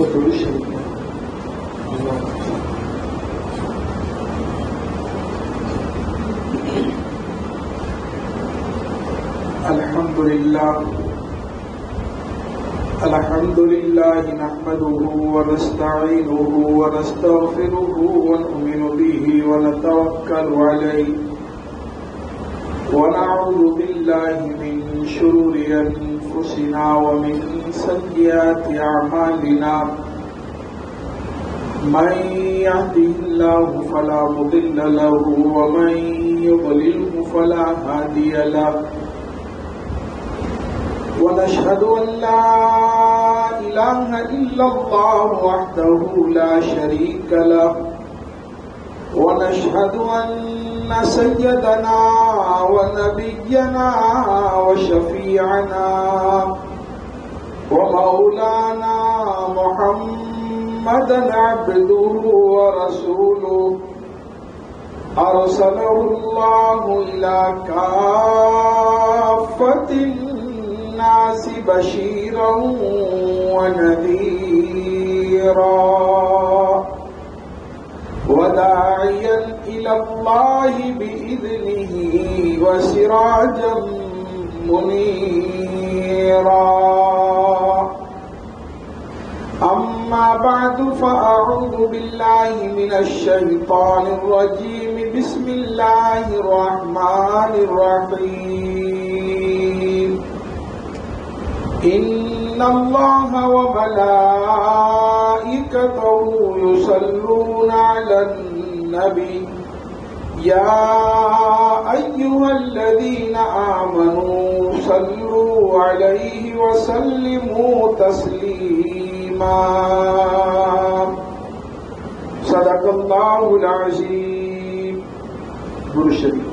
الحمد لله نحمده ونستعينه ونستغفره ونؤمن به ونتوكل عليه ونعوذ بالله من شرور أنفسنا ومن سيئات أعمالنا من يهده الله فلا مضل له ومن يضلله فلا هادي له ونشهد أن لا إله إلا الله وحده لا شريك له ونشهد أن سيدنا ونبينا وشفيعنا ومولانا محمدا عبده ورسوله أرسله الله إلى كافة الناس بشيرا ونذيرا وداعيا إلى الله بإذنه وسراجا منيرا أما بعد فأعوذ بالله من الشيطان الرجيم بسم الله الرحمن الرحيم إن الله وملائكته يصلون على النبي يا أيها الذين آمنوا صلوا عليه وسلموا تسليما صدق الله العظيم. درود شریف.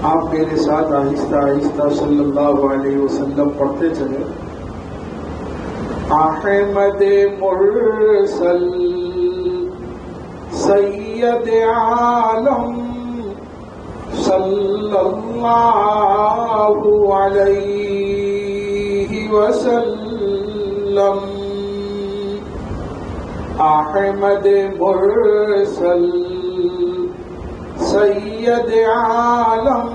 آپ میرے ساتھ آہستہ آہستہ صلی اللہ علیہ وسلم پڑھتے چلے. احمد مرسل سید عالم صلی اللہ علیہ وسلم. احمد مرسل سید عالم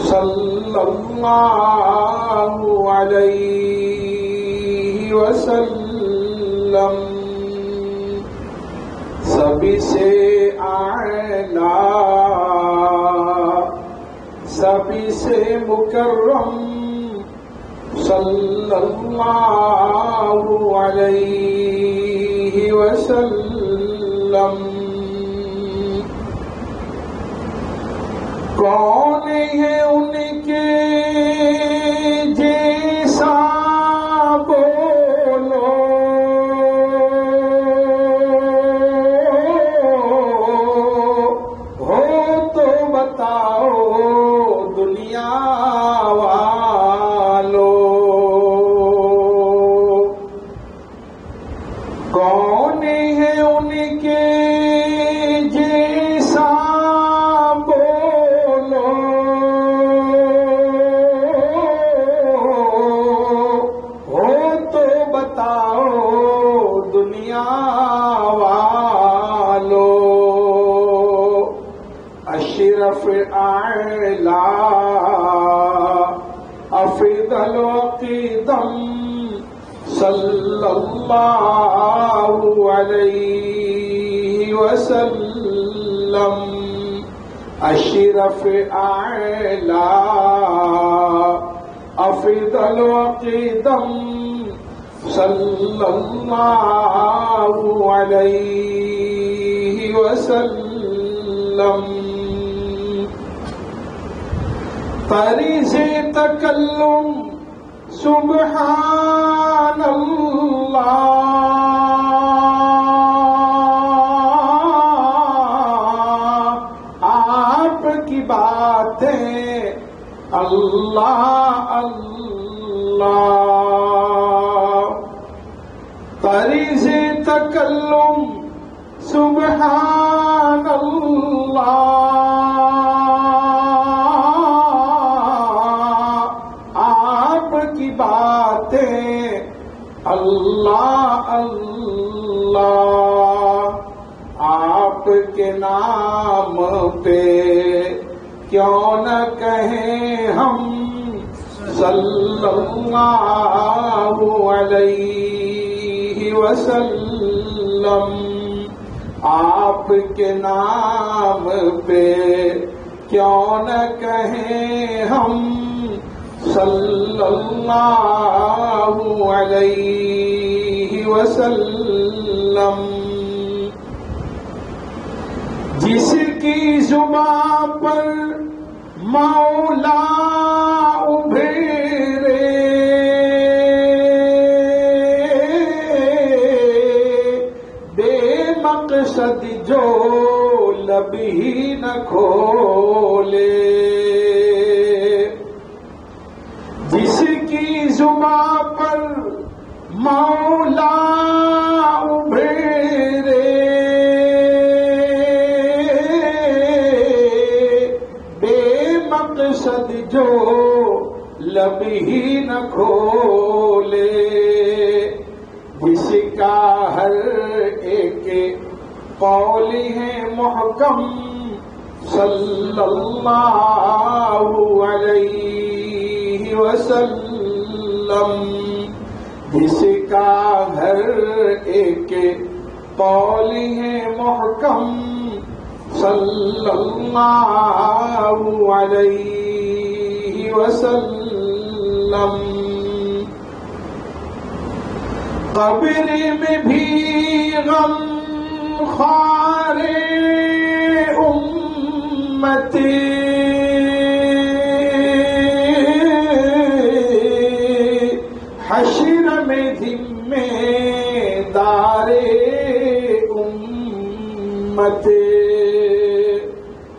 صلی اللہ علیہ وسلم. سبھی سے اعلیٰ سبھی سے مکرم صلی اللہ علیہ وسلم. کون ہے ان کے جیسا بولو ہو تو بتاؤ دنیا والو. کون ہے ان کے جیسا اشرف اعلیٰ افضل قدم صلی اللہ علیہ وسلم. اشرف اعلیٰ افضل قدم صلی اللہ علیہ وسلم. طرز تکلم سبحان اللہ آپ کی باتیں اللہ اللہ. طرز تکلم سبحان اللہ باتیں اللہ اللہ، آپ کے نام پہ کیوں نہ کہیں ہم صلی اللہ علیہ وسلم، آپ کے نام پہ کیوں نہ کہیں ہم صلی اللہ علیہ وسلم۔ جس کی زبان پر مولا ابھیرے، بے مقصد جو لب ہی نہ کھولے، جس کی زبان پر مولا ابھیرے، بے مقصد جو لب ہی نہ کھولے، جس کا ہر ایک قول ہے محکم صلی اللہ علیہ وسلم، جس کا ہر ایک قول ہے محکم صلی اللہ علیہ وسلم۔ قبر میں بھی غم خوار امتی، حشر میں ذمہ دار امت۔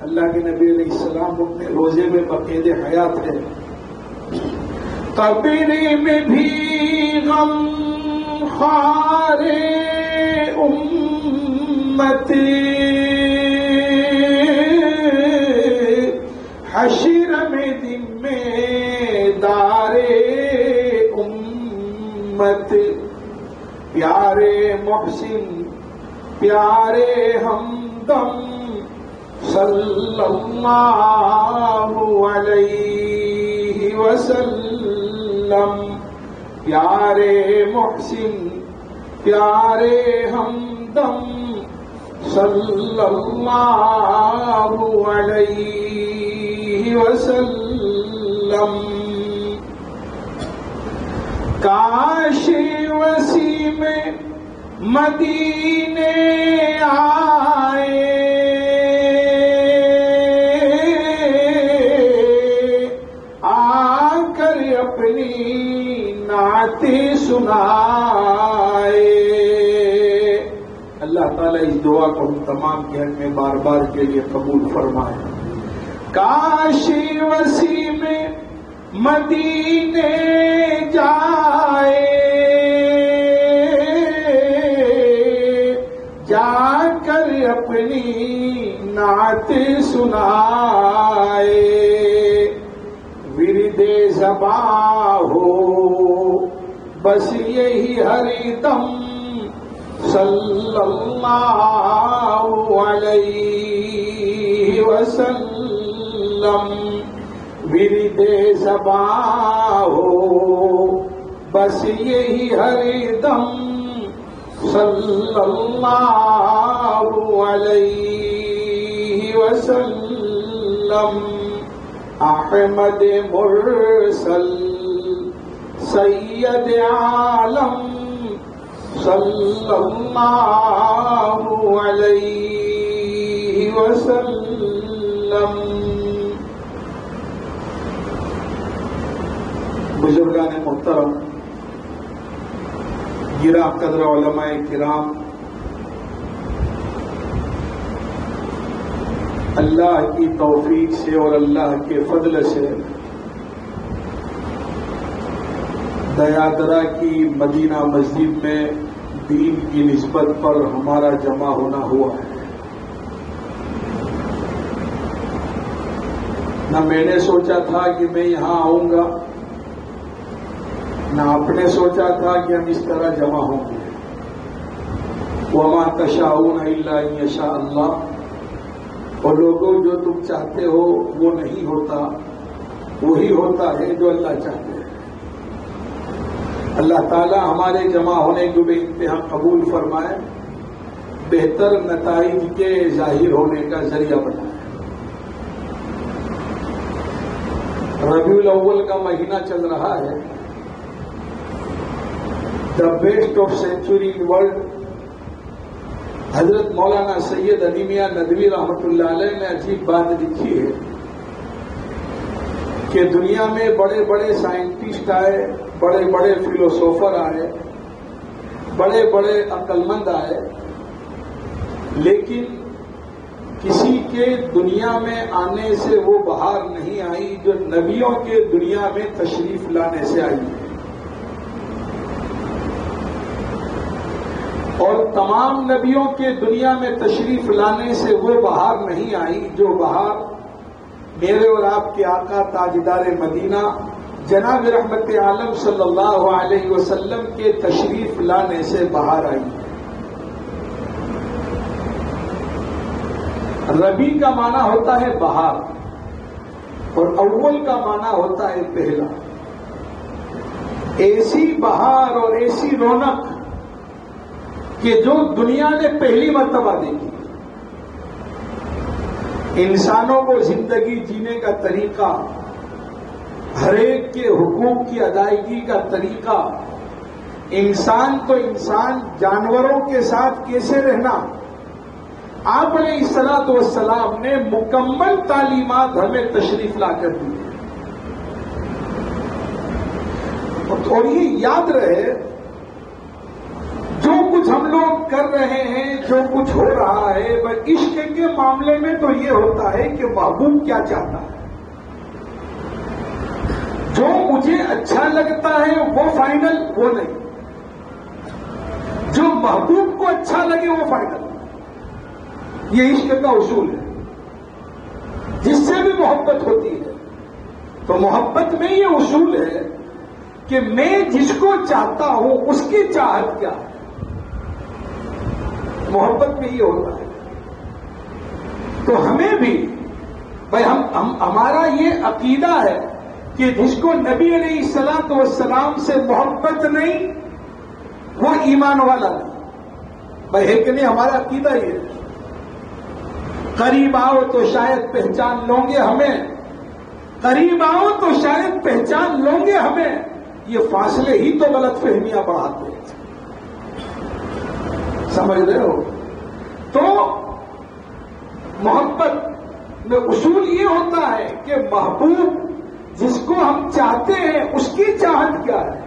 اللہ کے نبی علیہ السلام اپنے روزے میں بقید حیات ہے۔ قبر میں بھی غم خوار امتی، حشر میں ذمہ دار امت۔ پیارے محسن پیارے ہمدم صلی اللہ علیہ وسلم، پیارے محسن پیارے ہمدم صلی اللہ علیہ وسلم۔ کاش وسیم مدینے آئے، آ کر اپنی نعت سنائے۔ اللہ تعالیٰ اس دعا کو ہم تمام کے حق میں بار بار کے لیے قبول فرمائے۔ کاش وسیم مدینے جائے، جا کر اپنی نعت سنائے، ورد زباں ہو بس یہی ہر دم صلی اللہ علیہ وسلم، ورد زباں ہو بس یہی ہر دم صلی اللہ علیہ وسلم۔ احمد مرسل سید عالم صلی اللہ علیہ وسلم۔ بزرگان محترم، گراں قدر علماء کرام، اللہ کی توفیق سے اور اللہ کے فضل سے دیادرہ کی مدینہ مسجد میں دین کی نسبت پر ہمارا جمع ہونا ہوا ہے۔ نہ میں نے سوچا تھا کہ میں یہاں آؤں گا، نہ آپ نے سوچا تھا کہ ہم اس طرح جمع ہوں گے. وما تشاءون الا ان یشاء اللہ. اور لوگوں جو تم چاہتے ہو وہ نہیں ہوتا، وہی ہوتا ہے جو اللہ چاہتے ہیں. اللہ تعالی ہمارے جمع ہونے کو بے انتہا قبول فرمائے، بہتر نتائج کے ظاہر ہونے کا ذریعہ بنائے. ربیع الاول کا مہینہ چل رہا ہے. The best of century in world. حضرت مولانا سید علی میاں ندوی رحمۃ اللہ علیہ نے عجیب بات لکھی ہے کہ دنیا میں بڑے بڑے سائنٹسٹ آئے، بڑے بڑے فلسفر آئے، بڑے بڑے عقل مند آئے، لیکن کسی کے دنیا میں آنے سے وہ بہار نہیں آئی جو نبیوں کے دنیا میں تشریف لانے سے آئی ہے. اور تمام نبیوں کے دنیا میں تشریف لانے سے وہ بہار نہیں آئی جو بہار میرے اور آپ کے آقا تاجدار مدینہ جناب رحمت عالم صلی اللہ علیہ وسلم کے تشریف لانے سے بہار آئی ہے. ربیع کا معنی ہوتا ہے بہار اور اول کا معنی ہوتا ہے پہلا. ایسی بہار اور ایسی رونق کہ جو دنیا نے پہلی مرتبہ دیکھی. انسانوں کو زندگی جینے کا طریقہ، ہر ایک کے حقوق کی ادائیگی کا طریقہ، انسان تو انسان جانوروں کے ساتھ کیسے رہنا، آپ علیہ الصلوۃ والسلام نے مکمل تعلیمات ہمیں تشریف لا کر دی. اور یہ یاد رہے جو کچھ ہم لوگ کر رہے ہیں، جو کچھ ہو رہا ہے، بس عشق کے معاملے میں تو یہ ہوتا ہے کہ محبوب کیا چاہتا ہے. جو مجھے اچھا لگتا ہے وہ فائنل، وہ نہیں. جو محبوب کو اچھا لگے وہ فائنل. یہ عشق کا اصول ہے. جس سے بھی محبت ہوتی ہے تو محبت میں یہ اصول ہے کہ میں جس کو چاہتا ہوں اس کی چاہت کیا ہے. محبت میں یہ ہوتا ہے. تو ہمیں بھی بھائی ہمارا یہ عقیدہ ہے کہ جس کو نبی علیہ الصلوۃ والسلام سے محبت نہیں وہ ایمان والا نہیں. بھائی ہے کہ نہیں؟ ہمارا عقیدہ یہ ہے. قریب آؤ تو شاید پہچان لو گے ہمیں، قریب آؤ تو شاید پہچان لو گے ہمیں. یہ فاصلے ہی تو غلط فہمیاں بڑھاتے ہیں. سمجھ رہے ہو؟ تو محبت میں اصول یہ ہوتا ہے کہ محبوب جس کو ہم چاہتے ہیں اس کی چاہت کیا ہے.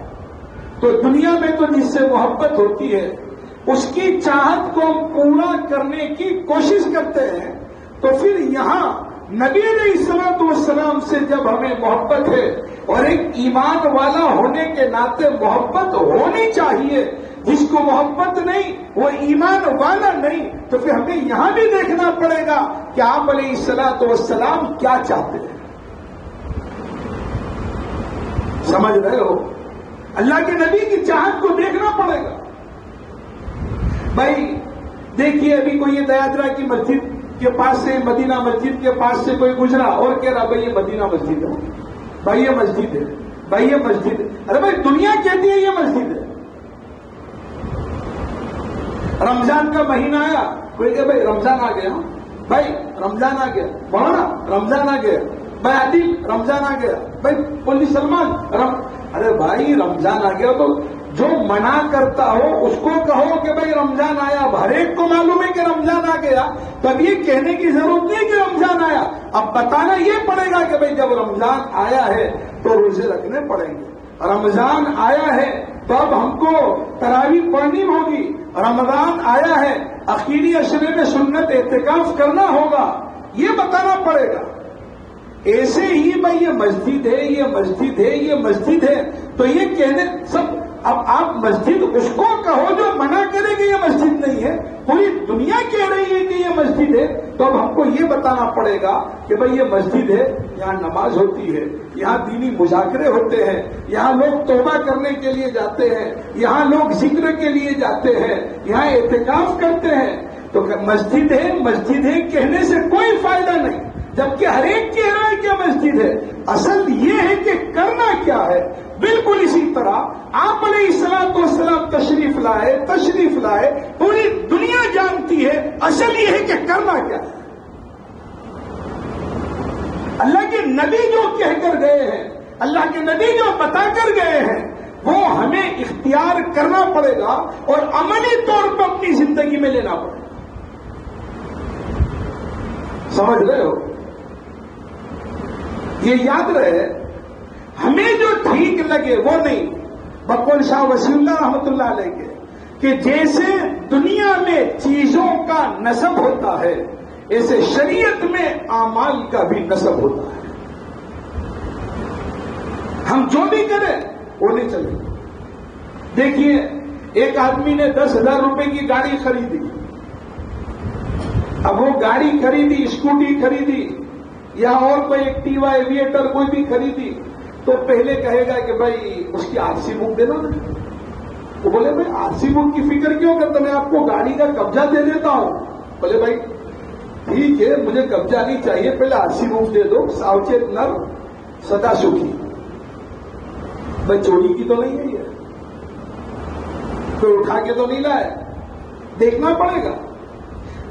تو دنیا میں تو جس سے محبت ہوتی ہے اس کی چاہت کو ہم پورا کرنے کی کوشش کرتے ہیں. تو پھر یہاں نبی علیہ الصلوۃ والسلام سے جب ہمیں محبت ہے اور ایک ایمان والا ہونے کے ناطے محبت ہونی چاہیے، جس کو محبت نہیں وہ ایمان والا نہیں، تو پھر ہمیں یہاں بھی دیکھنا پڑے گا کہ آپ علیہ الصلوۃ والسلام کیا چاہتے ہیں. سمجھ رہے ہو؟ اللہ کے نبی کی چاہت کو دیکھنا پڑے گا. بھائی دیکھیے ابھی کوئی یہ دیادرا کی مسجد کے پاس سے، مدینہ مسجد کے پاس سے کوئی گزرا اور کہہ رہا بھائی یہ مدینہ مسجد ہے، بھائی یہ مسجد ہے، بھائی یہ مسجد ہے. ارے بھائی دنیا کہتی ہے یہ مسجد ہے. رمضان کا مہینہ آیا، کوئی کہ بھائی رمضان آ گیا، بھائی رمضان آ گیا، مولانا رمضان آ گیا، بھائی عادل رمضان آ گیا، بھائی پولی سلمان ارے بھائی رمضان آ گیا تو جو منع کرتا ہو اس کو کہو کہ بھائی رمضان آیا. اب ہر ایک کو معلوم ہے کہ رمضان آ گیا، تب یہ کہنے کی ضرورت نہیں کہ رمضان آیا. اب بتانا یہ پڑے گا کہ بھائی جب رمضان آیا ہے تو روزے رکھنے پڑیں گے. رمضان آیا ہے تو اب ہم کو تراویح پڑھنی ہوگی. رمضان آیا ہے اخیری عشرے میں سنت اعتکاف کرنا ہوگا. یہ بتانا پڑے گا. ایسے ہی بھائی یہ مسجد ہے، یہ مسجد ہے، یہ مسجد ہے، تو یہ کہنے سب. اب آپ مسجد اس کو کہو جو منع کرے کہ یہ مسجد نہیں ہے. پوری دنیا کہہ رہی ہے کہ یہ مسجد ہے، تو اب ہم کو یہ بتانا پڑے گا کہ بھئی یہ مسجد ہے، یہاں نماز ہوتی ہے، یہاں دینی مذاکرے ہوتے ہیں، یہاں لوگ توبہ کرنے کے لیے جاتے ہیں، یہاں لوگ ذکر کے لیے جاتے ہیں، یہاں اعتکاف کرتے ہیں. تو مسجد ہے کہنے سے کوئی فائدہ نہیں، جبکہ ہر ایک کہہ رہا ہے کہ مسجد ہے. اصل یہ ہے کہ کرنا کیا ہے. بالکل اسی طرح آپ علیہ الصلوۃ والسلام تشریف لائے، پوری دنیا جانتی ہے. اصل یہ ہے کہ کرنا کیا ہے. اللہ کے نبی جو کہہ کر گئے ہیں، اللہ کے نبی جو بتا کر گئے ہیں، وہ ہمیں اختیار کرنا پڑے گا اور عملی طور پر اپنی زندگی میں لینا پڑے گا. سمجھ رہے ہو؟ یہ یاد رہے، ہمیں جو ٹھیک لگے وہ نہیں. بقول شاہ وسیع اللہ رحمۃ اللہ علیہ کے کہ جیسے دنیا میں چیزوں کا نسب ہوتا ہے، ایسے شریعت میں اعمال کا بھی نسب ہوتا ہے. ہم جو بھی کریں وہ نہیں چلے. دیکھیے، ایک آدمی نے 10,000 روپے کی گاڑی خریدی. اب وہ گاڑی خریدی، اسکوٹی خریدی یا اور کوئی ایکٹیوا ایویٹر کوئی بھی خریدی، تو پہلے کہے گا کہ بھائی اس کی آر سی بک دے دو نا. وہ بولے بھائی آر سی بک کی فکر کیوں کرتا، میں آپ کو گاڑی کا قبضہ دے دیتا ہوں. بولے بھائی ٹھیک ہے، مجھے قبضہ نہیں چاہیے، پہلے آر سی بک دے دو. ساوچیت نر سدا سکھی. بھائی چوری کی تو نہیں ہے، کوئی اٹھا کے تو نہیں لائے. دیکھنا پڑے گا.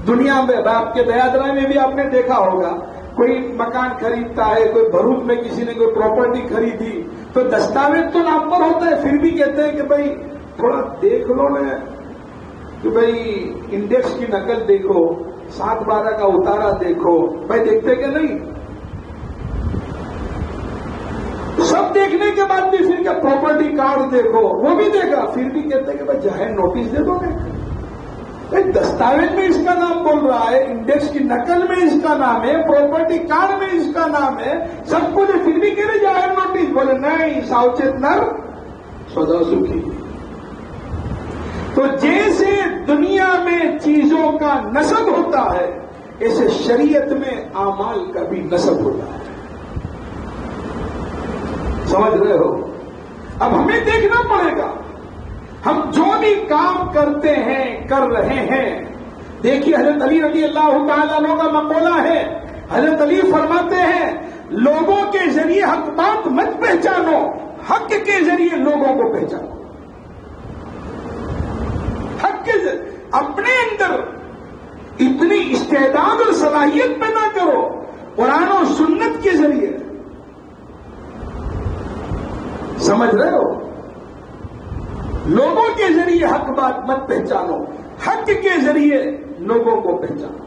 دنیا میں آپ کے دیادرائے میں بھی آپ نے دیکھا ہوگا، کوئی مکان خریدتا ہے، کوئی بھروچ میں کسی نے کوئی پراپرٹی خریدی، تو دستاویز تو نام پر ہوتا ہے، پھر بھی کہتے ہیں کہ بھائی تھوڑا دیکھ لو نا، کہ بھائی انڈیکس کی نقل دیکھو، 7/12 کا اتارا دیکھو. بھائی دیکھتے کہ نہیں؟ سب دیکھنے کے بعد بھی پھر کیا پراپرٹی کارڈ دیکھو، وہ بھی دیکھا، پھر بھی کہتے ہیں کہ بھائی ظاہر نوٹس دے دو. دستاویز میں اس کا نام بول رہا ہے، انڈیکس کی نقل میں اس کا نام ہے، پراپرٹی کارڈ میں اس کا نام ہے، سب کچھ پھر بھی کہہ رہے ظاہر نوٹس. بولے نہیں، ساوچیت نر سدا سکھی. تو جیسے دنیا میں چیزوں کا نسب ہوتا ہے، ایسے شریعت میں اعمال کا بھی نسب ہوتا ہے. سمجھ رہے ہو؟ اب ہمیں دیکھنا پڑے گا ہم جو بھی کام کرتے ہیں، کر رہے ہیں. دیکھیے حضرت علی رضی اللہ تعالیٰ عنہ کا مقولہ ہے. حضرت علی فرماتے ہیں لوگوں کے ذریعے حق بات مت پہچانو، حق کے ذریعے لوگوں کو پہچانو. حق کے ذریعے اپنے اندر اتنی استعداد اور صلاحیت پیدا کرو قرآن و سنت کے ذریعے. سمجھ رہے ہو؟ لوگوں کے ذریعے حق بات مت پہچانو، حق کے ذریعے لوگوں کو پہچانو.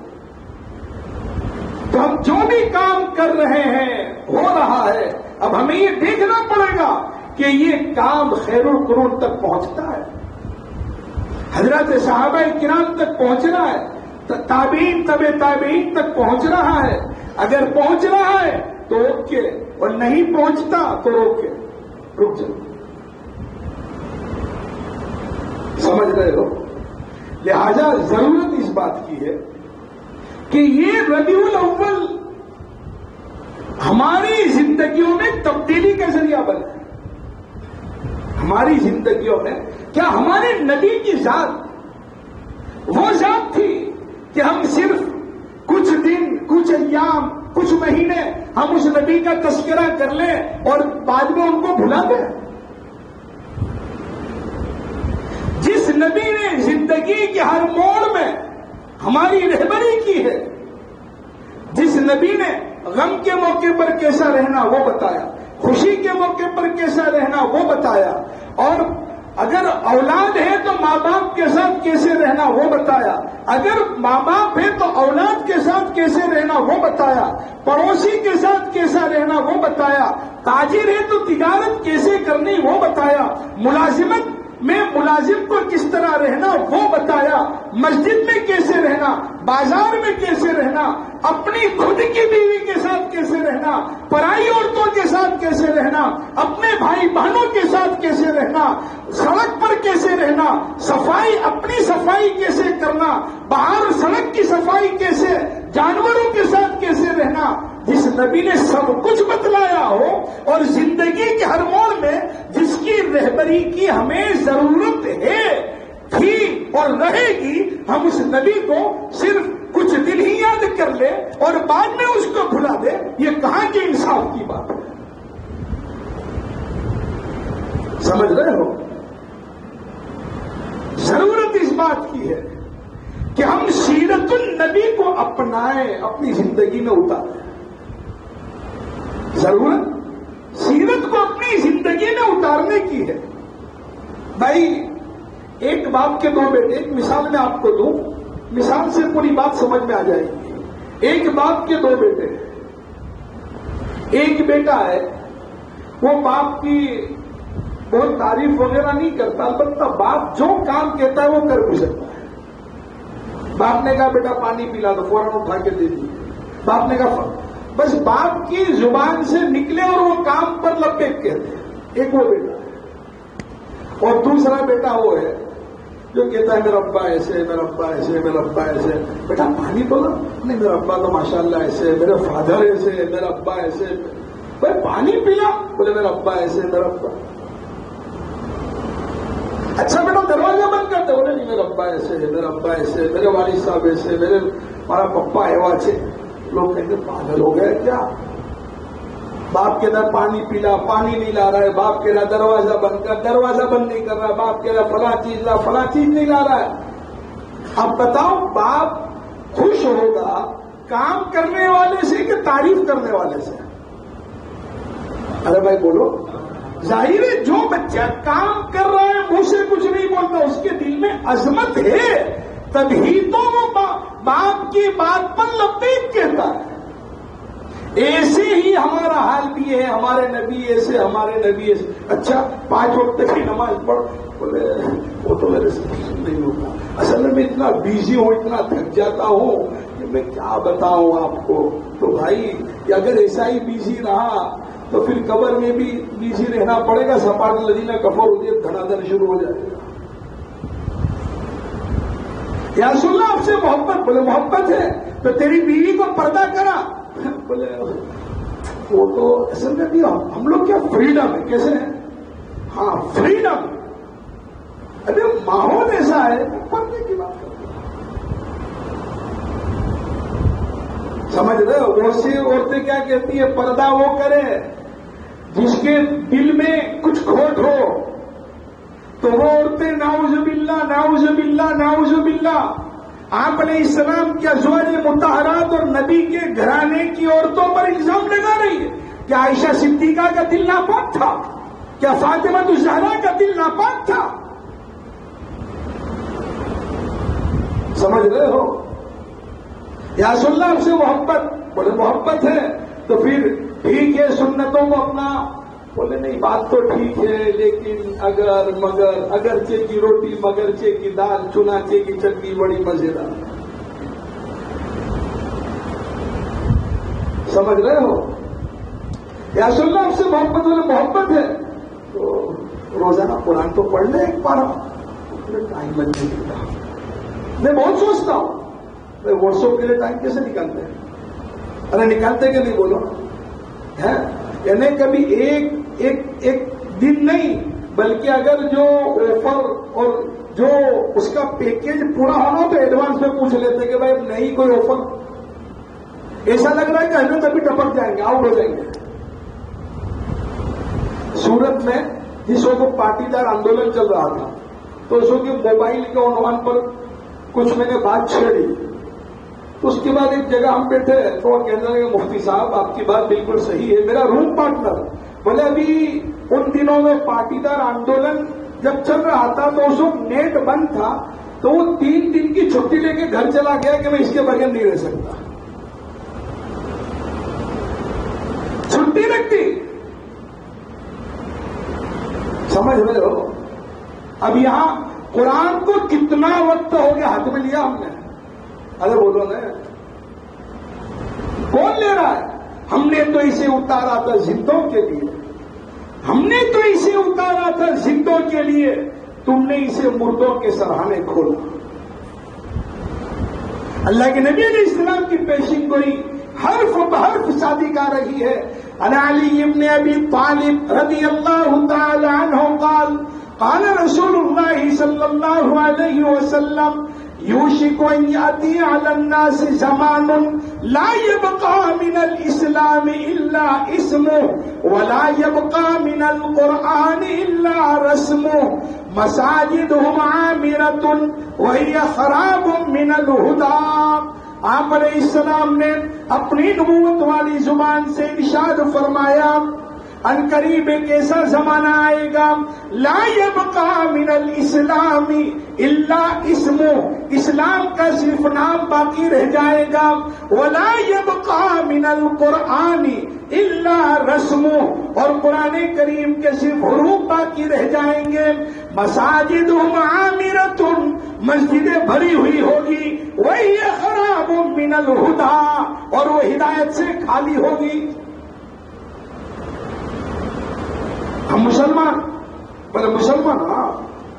تو ہم جو بھی کام کر رہے ہیں، ہو رہا ہے، اب ہمیں یہ دیکھنا پڑے گا کہ یہ کام خیر القرون تک پہنچتا ہے، حضرت صحابہ کرام تک پہنچ رہا ہے، تابعین تابعین تک پہنچ رہا ہے. اگر پہنچ رہا ہے تو اوکے، اور نہیں پہنچتا تو روکے، رک جاؤ. سمجھ رہے ہو؟ لہذا ضرورت اس بات کی ہے کہ یہ ربیع الاول ہماری زندگیوں میں تبدیلی کا ذریعہ بنے. ہماری زندگیوں میں کیا ہمارے نبی کی ذات وہ ذات تھی کہ ہم صرف کچھ دن، کچھ ایام، کچھ مہینے ہم اس نبی کا تذکرہ کر لیں اور بعد میں ان کو بھلا دیں؟ جس نبی نے زندگی کے ہر موڑ میں ہماری رہبری کی ہے، جس نبی نے غم کے موقع پر کیسا رہنا وہ بتایا، خوشی کے موقع پر کیسا رہنا وہ بتایا، اور اگر اولاد ہے تو ماں باپ کے ساتھ کیسے رہنا وہ بتایا، اگر ماں باپ ہے تو اولاد کے ساتھ کیسے رہنا وہ بتایا، پڑوسی کے ساتھ کیسا رہنا وہ بتایا، تاجر ہے تو تجارت کیسے کرنی وہ بتایا، ملازمت میں ملازم کو کس طرح رہنا وہ بتایا، مسجد میں کیسے رہنا، بازار میں کیسے رہنا، اپنی خود کی بیوی کے ساتھ کیسے رہنا، پرائی عورتوں کے ساتھ کیسے رہنا، اپنے بھائی بہنوں کے ساتھ کیسے رہنا، سڑک پر کیسے رہنا، صفائی، اپنی صفائی کیسے کرنا، باہر سڑک کی صفائی کیسے، جانوروں کے ساتھ کیسے رہنا جس نبی نے سب کچھ بتلایا ہو، اور زندگی کے ہر موڑ میں جس کی رہبری کی ہمیں ضرورت ہے، تھی اور رہے گی، ہم اس نبی کو صرف کچھ دن ہی یاد کر لے اور بعد میں اس کو بھلا دے، یہ کہاں کی انصاف کی بات ہے؟ سمجھ رہے ہو؟ ضرورت اس بات کی ہے کہ ہم سیرت النبی کو اپنائیں، اپنی زندگی میں اتاریں۔ ضرورت سیرت کو اپنی زندگی میں اتارنے کی ہے۔ بھائی ایک باپ کے دو بیٹے، ایک مثال میں آپ کو دوں، مثال سے پوری بات سمجھ میں آ جائے گی۔ ایک باپ کے دو بیٹے، ایک بیٹا ہے وہ باپ کی بہت تعریف وغیرہ نہیں کرتا، البتہ باپ جو کام کہتا ہے وہ کر گزرتا ہے۔ باپ نے کہا بیٹا پانی پلا تو فوراً اٹھا کے دے دی۔ باپ نے کہا بس باپ کی زبان سے نکلے اور وہ کام پر لبیک کہتے ہیں۔ ایک وہ بیٹا ہے، اور دوسرا بیٹا وہ ہے جو کہتا ہے میرا ابا ایسے، میرا ابا ایسے، میرا ابا ایسے۔ بیٹا پانی پلا؟ نہیں میرا ابا تو ماشاءاللہ ایسے، میرے فادر ایسے، میرا ابا ایسے۔ بھائی پانی پلا؟ بولے میرا ابا ایسے، میرا ابا۔ اچھا بیٹا دروازہ بند کرتے؟ بولے نہیں میرا ابا ایسے، میرا ابا ایسے، میرے والد صاحب ایسے، ہمارا پپا ایوا چھے۔ لوگ کہیں گے پاگل ہو گئے کیا؟ باپ کے در پانی پیلا، پانی نہیں لا رہا ہے، باپ کے در دروازہ بند کر، دروازہ بند نہیں کر رہا ہے، باپ کے در فلاں چیز لا، فلاں چیز نہیں لا رہا ہے۔ اب بتاؤ باپ خوش ہوگا کام کرنے والے سے کہ تعریف کرنے والے سے؟ ارے بھائی بولو۔ ظاہر ہے جو بچہ کام کر رہا ہے منہ سے کچھ نہیں بولتا، اس کے دل میں عظمت ہے، تبھی تو وہ باپ کی بات پر لبیک کہتا ہے۔ ایسے ہی ہمارا حال بھی ہے، ہمارے نبی ایسے، ہمارے نبی ایسے۔ اچھا 5 وقت کی نماز پڑھ؟ بولے وہ تو میرے سے نہیں ہوتا، اصل میں اتنا بیزی ہوں، اتنا تھک جاتا ہوں کہ میں کیا بتاؤں آپ کو۔ تو بھائی اگر ایسا ہی بیزی رہا تو پھر قبر میں بھی بیزی رہنا پڑے گا، سپاٹ الذین کفروا ہوتی دھڑا دھڑ شروع ہو جائے گا۔ یا رسول اللہ آپ سے محبت؟ بولے محبت ہے تو تیری بیوی کو پردہ کرا؟ بولے وہ تو اصل میں بھی ہم لوگ کیا فریڈم ہے، کیسے ہیں؟ ہاں فریڈم۔ ابھی ماحول ایسا ہے پردے کی بات کرتے ہیں۔ سمجھ رہے ہو؟ بہت سی عورتیں کیا کہتی ہیں، پردہ وہ کرے جس کے دل میں کچھ کھوٹ ہو، تو وہ عورتیں نعوذ باللہ نعوذ باللہ نعوذ باللہ آپ علیہ السلام کی ازواج مطہرات اور نبی کے گھرانے کی عورتوں پر الزام لگا رہی ہے۔ کیا عائشہ صدیقہ کا دل ناپاک تھا؟ کیا فاطمہ الزہرا کا دل ناپاک تھا؟ سمجھ رہے ہو؟ یا رسول اللہ آپ سے محبت؟ بولے محبت ہے تو پھر ٹھیک ہے سنتوں کو اپنا۔ بولے نہیں بات تو ٹھیک ہے لیکن اگر مگر، اگرچہ کی روٹی مگرچہ کی دال، چنانچہ کی چٹنی بڑی مزیدار۔ سمجھ رہے ہو؟ یا رسول اللہ آپ سے محبت؟ بولے محبت ہے تو روزانہ قرآن تو پڑھ لیں ایک پارا۔ ٹائم نہیں ملتا، میں بہت سوچتا ہوں واٹس ایپ کے لیے ٹائم کیسے نکالتے ہیں؟ ارے نکالتے کہ نہیں بولو ہے؟ یعنی کبھی ایک دن نہیں بلکہ اگر جو آفر اور جو اس کا پیکیج پورا ہونا تو ایڈوانس میں پوچھ لیتے کہ بھائی نہیں کوئی آفر، ایسا لگ رہا ہے کہ ہمیں تبھی ٹپک جائیں گے، آؤٹ ہو جائیں گے۔ سورت میں جس وقت پارٹی دار آندولن چل رہا تھا تو اس وقت موبائل کے عنوان پر کچھ میں نے بات چھیڑی، تو اس کے بعد ایک جگہ ہم بیٹھے تو وہ کہنے لگے مفتی صاحب آپ کی بات بالکل صحیح ہے۔ میرا روم پارٹنر بولے ابھی ان دنوں میں پارٹی دار آندولن جب چل رہا تھا تو اس وقت نیٹ بند تھا، تو وہ 3 دن کی چھٹی لے کے گھر چلا گیا کہ میں اس کے بغیر نہیں رہ سکتا۔ چھٹی رکھتی، سمجھ رہے ہو؟ اب یہاں قرآن کو کتنا وقت ہو گیا ہاتھ میں لیا ہم نے؟ ارے بولو نا، کون لے رہا ہے؟ ہم نے تو اسے اتارا تھا زندوں کے لیے، ہم نے تو اسے اتارا تھا زندوں کے لیے، تم نے اسے مردوں کے سرہانے کھولا۔ اللہ کے نبی علیہ السلام کی پیشین گوئی حرف بحرف صادق آ رہی ہے. عن علی ابن ابی طالب رضی اللہ تعالی عنہ قال قال رسول اللہ صلی اللہ علیہ وسلم يوشك أن يأتي على الناس زمان لا يبقى من الإسلام إلا اسمه ولا يبقى من القرآن إلا رسمه مساجدهم عامرة وهي خراب من الهدى. آپ علیہ السلام نے اپنی نبوت والی زبان سے ارشاد فرمایا ان قریب ایک ایسا زمانہ آئے گا لا يبقى من الاسلام الا اسمه، اسلام کا صرف نام باقی رہ جائے گا. ولا يبقى من القرآن الا رسمه، اور قرآن کریم کے صرف حروف باقی رہ جائیں گے. مساجدهم عامرة، مسجدیں بھری ہوئی ہوگی. وهي خراب من الهدى، اور وہ ہدایت سے خالی ہوگی. ہم مسلمان بولے مسلمان ہاں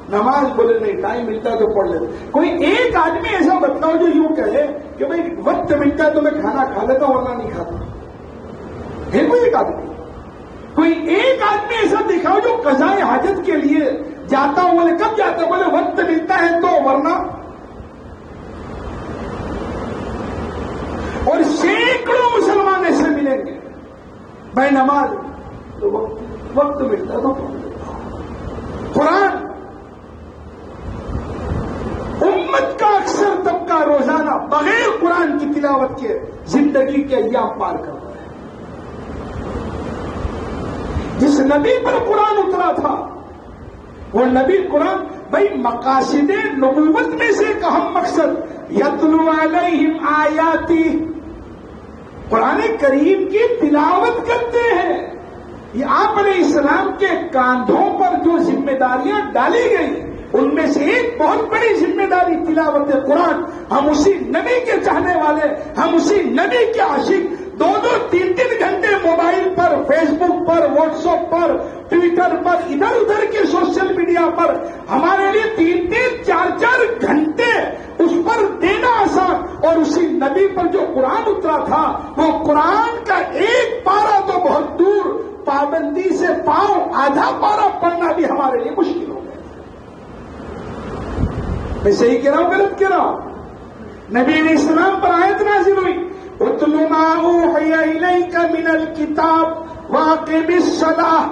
نماز بولے نہیں ٹائم ملتا تو پڑھ لیتے. کوئی ایک آدمی ایسا بتاؤ جو یوں کہے کہ بھائی وقت ملتا ہے تو میں کھانا کھا لیتا ہوں ورنہ نہیں کھاتا. ہے کوئی ایک آدمی؟ کوئی ایک آدمی ایسا دکھاؤ جو قضاء حاجت کے لیے جاتا ہوں. بولے کب جاتا ہوں؟ بولے وقت ملتا ہے تو ورنہ. اور سینکڑوں مسلمان ایسے ملیں گے بھائی نماز تو وقت ملتا ہے تو قرآن. امت کا اکثر طبقہ روزانہ بغیر قرآن کی تلاوت کے زندگی کے ایام پار کر رہا ہے. جس نبی پر قرآن اترا تھا وہ نبی قرآن بھائی مقاصد نبوت میں سے ایک اہم مقصد یتلو علیہم آیاتی، قرآن کریم کی تلاوت کرتے ہیں. یہ آپ علیہ السلام کے کاندھوں پر جو ذمہ داریاں ڈالی گئی ان میں سے ایک بہت بڑی ذمہ داری تلاوت قرآن. ہم اسی نبی کے چاہنے والے، ہم اسی نبی کے عاشق. 2-3 گھنٹے موبائل پر، فیس بک پر، واٹس ایپ پر، ٹویٹر پر، ادھر ادھر کے سوشل میڈیا پر ہمارے لیے 3-4 گھنٹے اس پر دینا آسان. اور اسی نبی پر جو قرآن اترا تھا وہ قرآن کا ایک پارہ تو بہت دور، پابندی سے پاؤں آدھا پارہ پڑھنا بھی ہمارے لیے مشکل ہو گیا. میں صحیح کہہ رہا ہوں غلط کہہ رہا ہوں؟ نبی علیہ السلام پر آیت نازل ہوئی اتل ما اوحی الیک من الکتاب واقم الصلاۃ.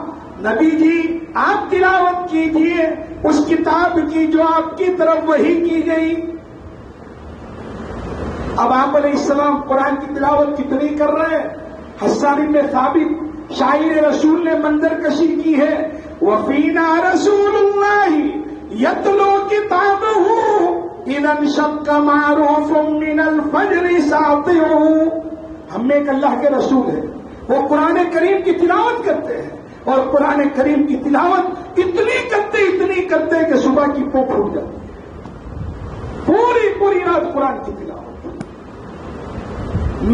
نبی جی آپ تلاوت کیجیے اس کتاب کی جو آپ کی طرف وحی کی گئی. اب آپ علیہ السلام قرآن کی تلاوت کتنی کر رہے ہیں؟ حسان بن ثابت شاعر رسول نے منظر کشی کی ہے وفینا رسول اللہ یتلو کتابہ اذا انشق معروف من الفجر ساطع. ہم میں ایک اللہ کے رسول ہیں، وہ قرآن کریم کی تلاوت کرتے ہیں اور قرآن کریم کی تلاوت اتنی کرتے کہ صبح کی پوپ پھوٹ جاتی ہے. پوری رات قرآن کی تلاوت.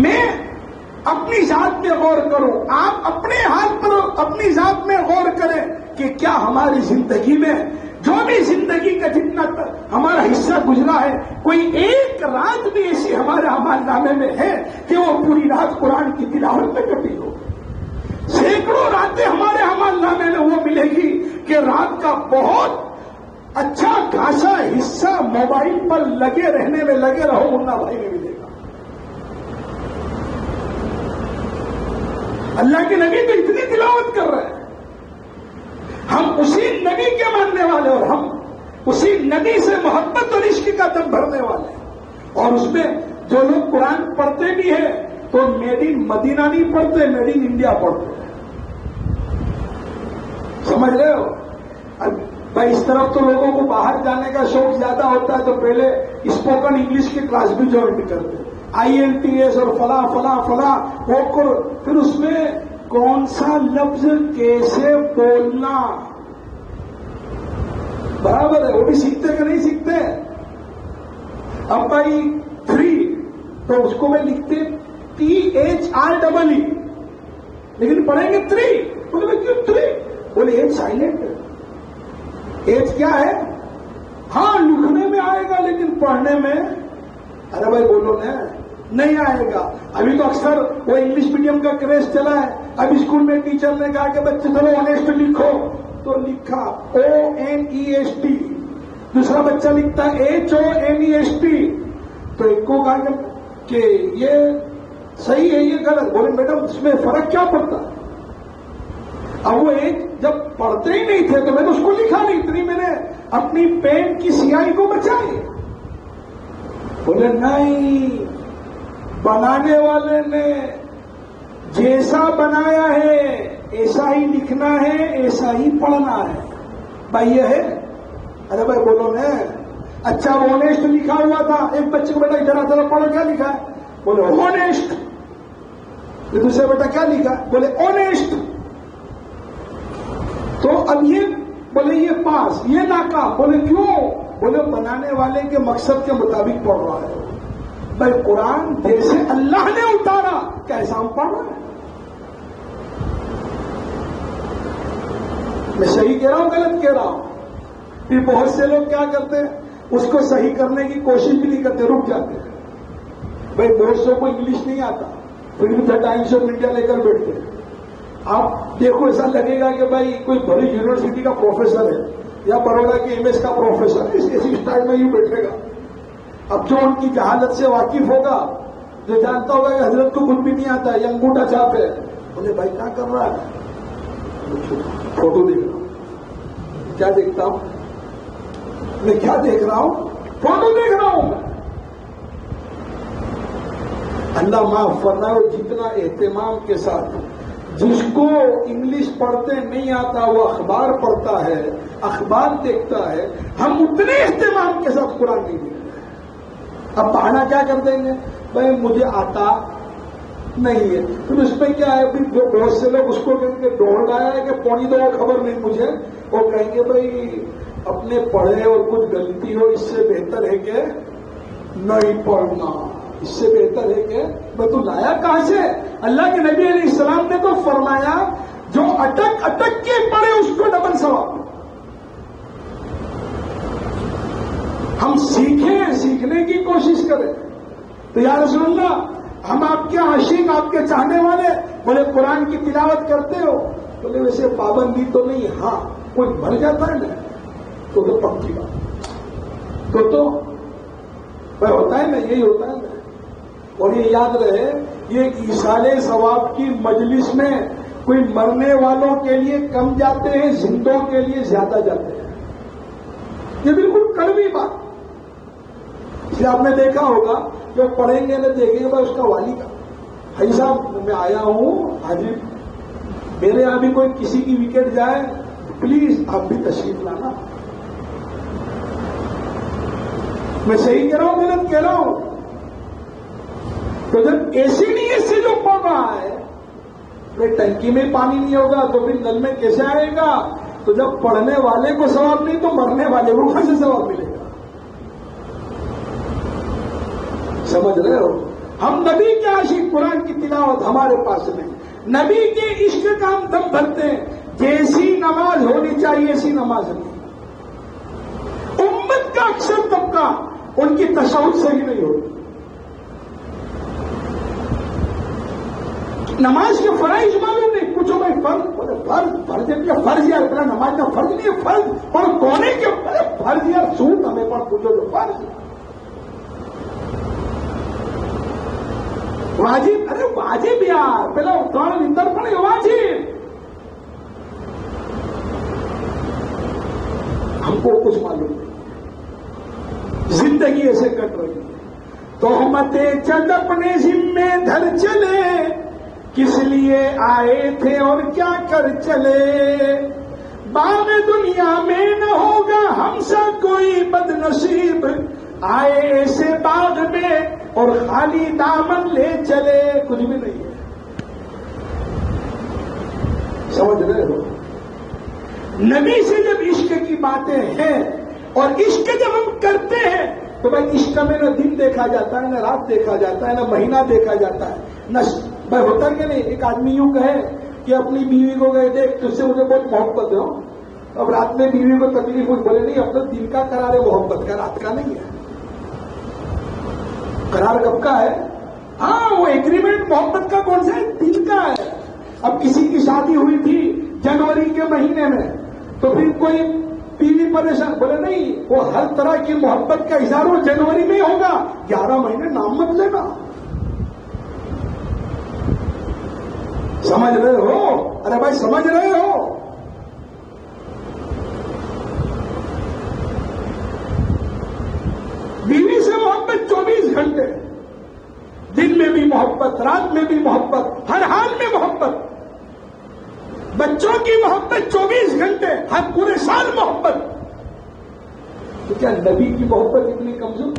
میں اپنی ذات میں غور کروں، آپ اپنے حال پر اپنی ذات میں غور کریں کہ کیا ہماری زندگی میں جو بھی زندگی کا جتنا ہمارا حصہ گزرا ہے کوئی ایک رات بھی ایسی ہمارے اعمال نامے میں ہے کہ وہ پوری رات قرآن کی تلاوت میں کٹی ہو. سینکڑوں راتیں ہمارے اعمال نامے میں وہ ملے گی کہ رات کا بہت اچھا خاصا حصہ موبائل پر لگے رہنے میں لگے رہو منا بھائی میں ملے گا. اللہ کے نبی تو اتنی تلاوت کر رہے ہیں. ہم اسی نبی کے ماننے والے اور ہم اسی نبی سے محبت اور عشق کا دم بھرنے والے ہیں. اور اس میں جو لوگ قرآن پڑھتے بھی ہیں تو میڈ ان مدینہ نہیں پڑھتے، میڈ ان انڈیا پڑھتے ہیں. سمجھ رہے ہو؟ بھائی اس طرف تو لوگوں کو باہر جانے کا شوق زیادہ ہوتا ہے تو پہلے اسپوکن انگلش کی کلاس بھی جوائن کرتے، IELTS اور فلاں وہ پھر اس میں کون سا لفظ کیسے بولنا برابر ہے وہ بھی سیکھتے کہ نہیں سیکھتے. اب بھائی 3 تو اس کو میں لکھتے THREE لیکن پڑھیں گے 3. بولے کیوں 3؟ بولے ایج سائلنٹ ہے. ایج کیا ہے؟ ہاں لکھنے میں آئے گا لیکن پڑھنے میں ارے بھائی بولو نا، نہیں آئے گا. ابھی تو اکثر وہ انگلش میڈیم کا کریز چلا ہے. ابھی اسکول میں ٹیچر نے کہا کہ بچے چلو آنےسٹ لکھو، تو لکھا ONEST. دوسرا بچہ لکھتا HONEST. تو ایک کو کہا کہ یہ صحیح ہے یہ غلط. بولے میڈم اس میں فرق کیا پڑتا؟ اب وہ ایک جب پڑھتے ہی نہیں تھے تو میں تو اس کو لکھا نہیں، اتنی میں نے اپنی پین کی سیاہی کو بچائی. بولے نہیں، بنانے والے نے جیسا بنایا ہے ایسا ہی لکھنا ہے، ایسا ہی پڑھنا ہے. بھائی یہ ہے. ارے بھائی بولو نا. اچھا آنےسٹ لکھا ہوا تھا، ایک بچے کو بیٹا ذرا ذرا پڑھو کیا لکھا ہے؟ بولے آنےسٹ. دوسرے بیٹا کیا لکھا؟ بولے آنےسٹ. تو اب یہ بولے یہ پاس، یہ ناکام. بولے کیوں؟ بولے بنانے والے کے مقصد کے مطابق پڑھ رہا ہے. بھائی قرآن جیسے اللہ نے اتارا کیسا ہم پڑھ رہے ہیں؟ میں صحیح کہہ رہا ہوں غلط کہہ رہا ہوں؟ پھر بہت سے لوگ کیا کرتے ہیں، اس کو صحیح کرنے کی کوشش بھی نہیں کرتے، رک جاتے ہیں. بھائی بہت سے کو انگلش نہیں آتا پھر بھی دا ٹائمس آف انڈیا لے کر بیٹھتے ہیں. آپ دیکھو ایسا لگے گا کہ بھائی کوئی بڑی یونیورسٹی کا پروفیسر ہے یا بروڈا کے MS کا پروفیسر ہے، اسی اسٹائل میں یوں بیٹھے گا. اب جو ان کی جہالت سے واقف ہوگا، جو جانتا ہوگا کہ حضرت کو خود بھی نہیں آتا ہے، یہ انگوٹھا چھاپ ہے. بولے بھائی کیا کر رہا ہے؟ فوٹو دیکھ رہا ہوں. کیا دیکھتا ہوں میں؟ کیا دیکھ رہا ہوں؟ فوٹو دیکھ رہا ہوں. اللہ معاف فرمائے، جتنا اہتمام کے ساتھ جس کو انگلش پڑھتے نہیں آتا وہ اخبار پڑھتا ہے، اخبار دیکھتا ہے، ہم اتنے اہتمام کے ساتھ قرآن نہیں دیکھتے. اب پڑھنا کیا کر دیں گے؟ بھائی مجھے آتا نہیں ہے. پھر اس میں کیا ہے؟ پھر جو بہت سے لوگ اس کو کہیں گے دوڑ لایا ہے کہ پونی دو خبر نہیں مجھے، وہ کہیں گے بھائی اپنے پڑھے اور کچھ غلطی ہو، اس سے بہتر ہے کہ نہیں پڑھنا. اس سے بہتر ہے کہ میں تو لایا کہاں سے؟ اللہ کے نبی علیہ السلام نے تو فرمایا جو اٹک اٹک کے پڑھے اس کو ڈبل ثواب. ہم سیکھیں، سیکھنے کی کوشش کریں. تو یا رسول اللہ ہم آپ کے عاشق، آپ کے چاہنے والے. بولے قرآن کی تلاوت کرتے ہو؟ بولے ویسے پابندی تو نہیں، ہاں کوئی بھر جاتا ہے نا تو پکی بات تو بھائی ہوتا ہے نا، یہی ہوتا ہے نا. اور یہ یاد رہے، یہ ایصال ثواب کی مجلس میں کوئی مرنے والوں کے لیے کم جاتے ہیں، زندوں کے لیے زیادہ جاتے ہیں. یہ بالکل کڑوی بات. اس لیے آپ نے دیکھا ہوگا جو پڑھیں گے نہ دیکھیں گے بھائی اس کا والی کا بھائی صاحب میں آیا ہوں، حاجی میرے یہاں بھی کوئی کسی کی وکٹ جائے پلیز آپ بھی تشریف لانا. میں صحیح کہہ رہا ہوں غلط کہہ رہا ہوں؟ تو جب ایسی نیت سے جو پڑھ رہا ہے، بھائی ٹنکی میں پانی نہیں ہوگا تو پھر نل میں کیسے آئے گا؟ تو جب پڑھنے والے کو ثواب نہیں تو مرنے والے کو کہاں سے ثواب ملے گا؟ سمجھ رہے ہو؟ ہم نبی کے عاشق، قرآن کی تلاوت ہمارے پاس نہیں. نبی کے عشق کا ہم دم بھرتے ہیں. جیسی نماز ہونی چاہیے ایسی نماز نہیں. امت کا اکثر طبقہ ان کی تشہد سے ہی نہیں ہوتی. نماز کے فرائض معلوم نہیں، پوچھو بھائی فرض کیا فرض یار؟ اتنا نماز کا فرض نہیں ہے. فرض اور کونے کے فرض یار سوٹ ہمیں پر پوچھو جو فرض واجب. ارے واجب یار پہلے اترانا اندر پڑے واجب. ہم کو کچھ معلوم نہیں، زندگی ایسے کٹ رہی ہے. تہمتیں چند اپنے ذمے دھر چلے، کس لیے آئے تھے اور کیا کر چلے. باغ دنیا میں نہ ہوگا ہم سا کوئی بد نصیب، آئے ایسے باغ میں اور خالی دامن لے چلے. کچھ بھی نہیں ہے. سمجھ رہے ہو؟ نبی سے جب عشق کی باتیں ہیں اور عشق جب ہم کرتے ہیں تو بھائی عشق میں نہ دن دیکھا جاتا ہے، نہ رات دیکھا جاتا ہے، نہ مہینہ دیکھا جاتا ہے، نہ بھائی ہوتا کہ نہیں. ایک آدمی یوں کہے کہ اپنی بیوی کو گئے دیکھ تجھ سے مجھے بہت محبت ہے، اب رات میں بیوی کو تکلیف ہوئی، بولے نہیں اب تو دن کا قرار ہے محبت کا، رات کا نہیں ہے. قرار کب کا ہے؟ ہاں وہ ایگریمنٹ محبت کا کون سا ہے؟ دل کا ہے. اب کسی کی شادی ہوئی تھی جنوری کے مہینے میں تو پھر کوئی بیوی پریشان، بولے نہیں، وہ ہر طرح کی محبت کا اظہار وہ جنوری میں ہوگا، 11 مہینے نام مت لینا. سمجھ رہے ہو؟ ارے بھائی سمجھ رہے ہو؟ بیوی سے محبت 24 گھنٹے، دن میں بھی محبت، رات میں بھی محبت، ہر حال میں محبت. بچوں کی محبت 24 گھنٹے، ہر پورے سال محبت. تو کیا نبی کی محبت اتنی کمزور؟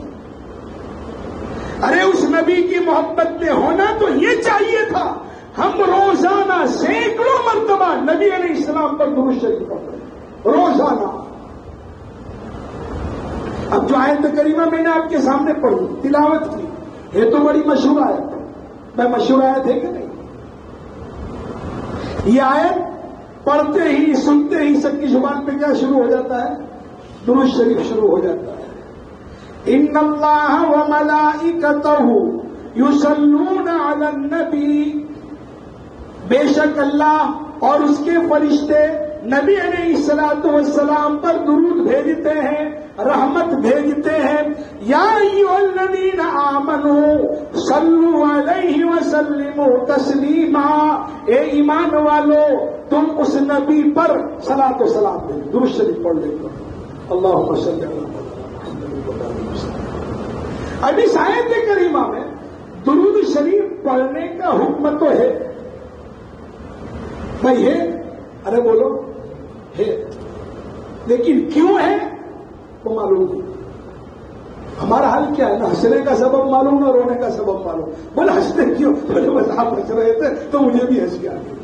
ارے اس نبی کی محبت میں ہونا تو یہ چاہیے تھا ہم روزانہ سینکڑوں مرتبہ نبی علیہ السلام پر درود شریف پڑھتے روزانہ. اب جو آیت کریمہ میں نے آپ کے سامنے پڑھی، تلاوت کی، یہ تو بڑی مشہور آیت ہے. میں مشہور آیت ہے کہ نہیں؟ یہ آیت پڑھتے ہی سنتے ہی سب کی زبان پہ کیا شروع ہو جاتا ہے؟ درود شریف شروع ہو جاتا ہے. ان اللہ وملائکتہ یصلون علی النبی، بے شک اللہ اور اس کے فرشتے نبی علیہ الصلوۃ والسلام پر درود بھیجتے ہیں، رحمت بھیجتے ہیں. یا ایھا الذین آمنوا صلوا علیہ وسلموا تسلیما، اے ایمان والو تم اس نبی پر صلاۃ و سلام دیں، درود شریف پڑھ لیں. اللہم صل علی محمد. اب اس آیت کریمہ میں درود شریف پڑھنے کا حکم تو ہے بھائی، ہے، ارے بولو ہے، لیکن کیوں ہے وہ معلوم نہیں. ہمارا حال کیا ہے؟ نہ ہنسنے کا سبب معلوم، نہ رونے کا سبب معلوم. بولے ہنستے کیوں؟ بولے بس آپ ہنس رہے تھے تو مجھے بھی ہنسی آ گئی.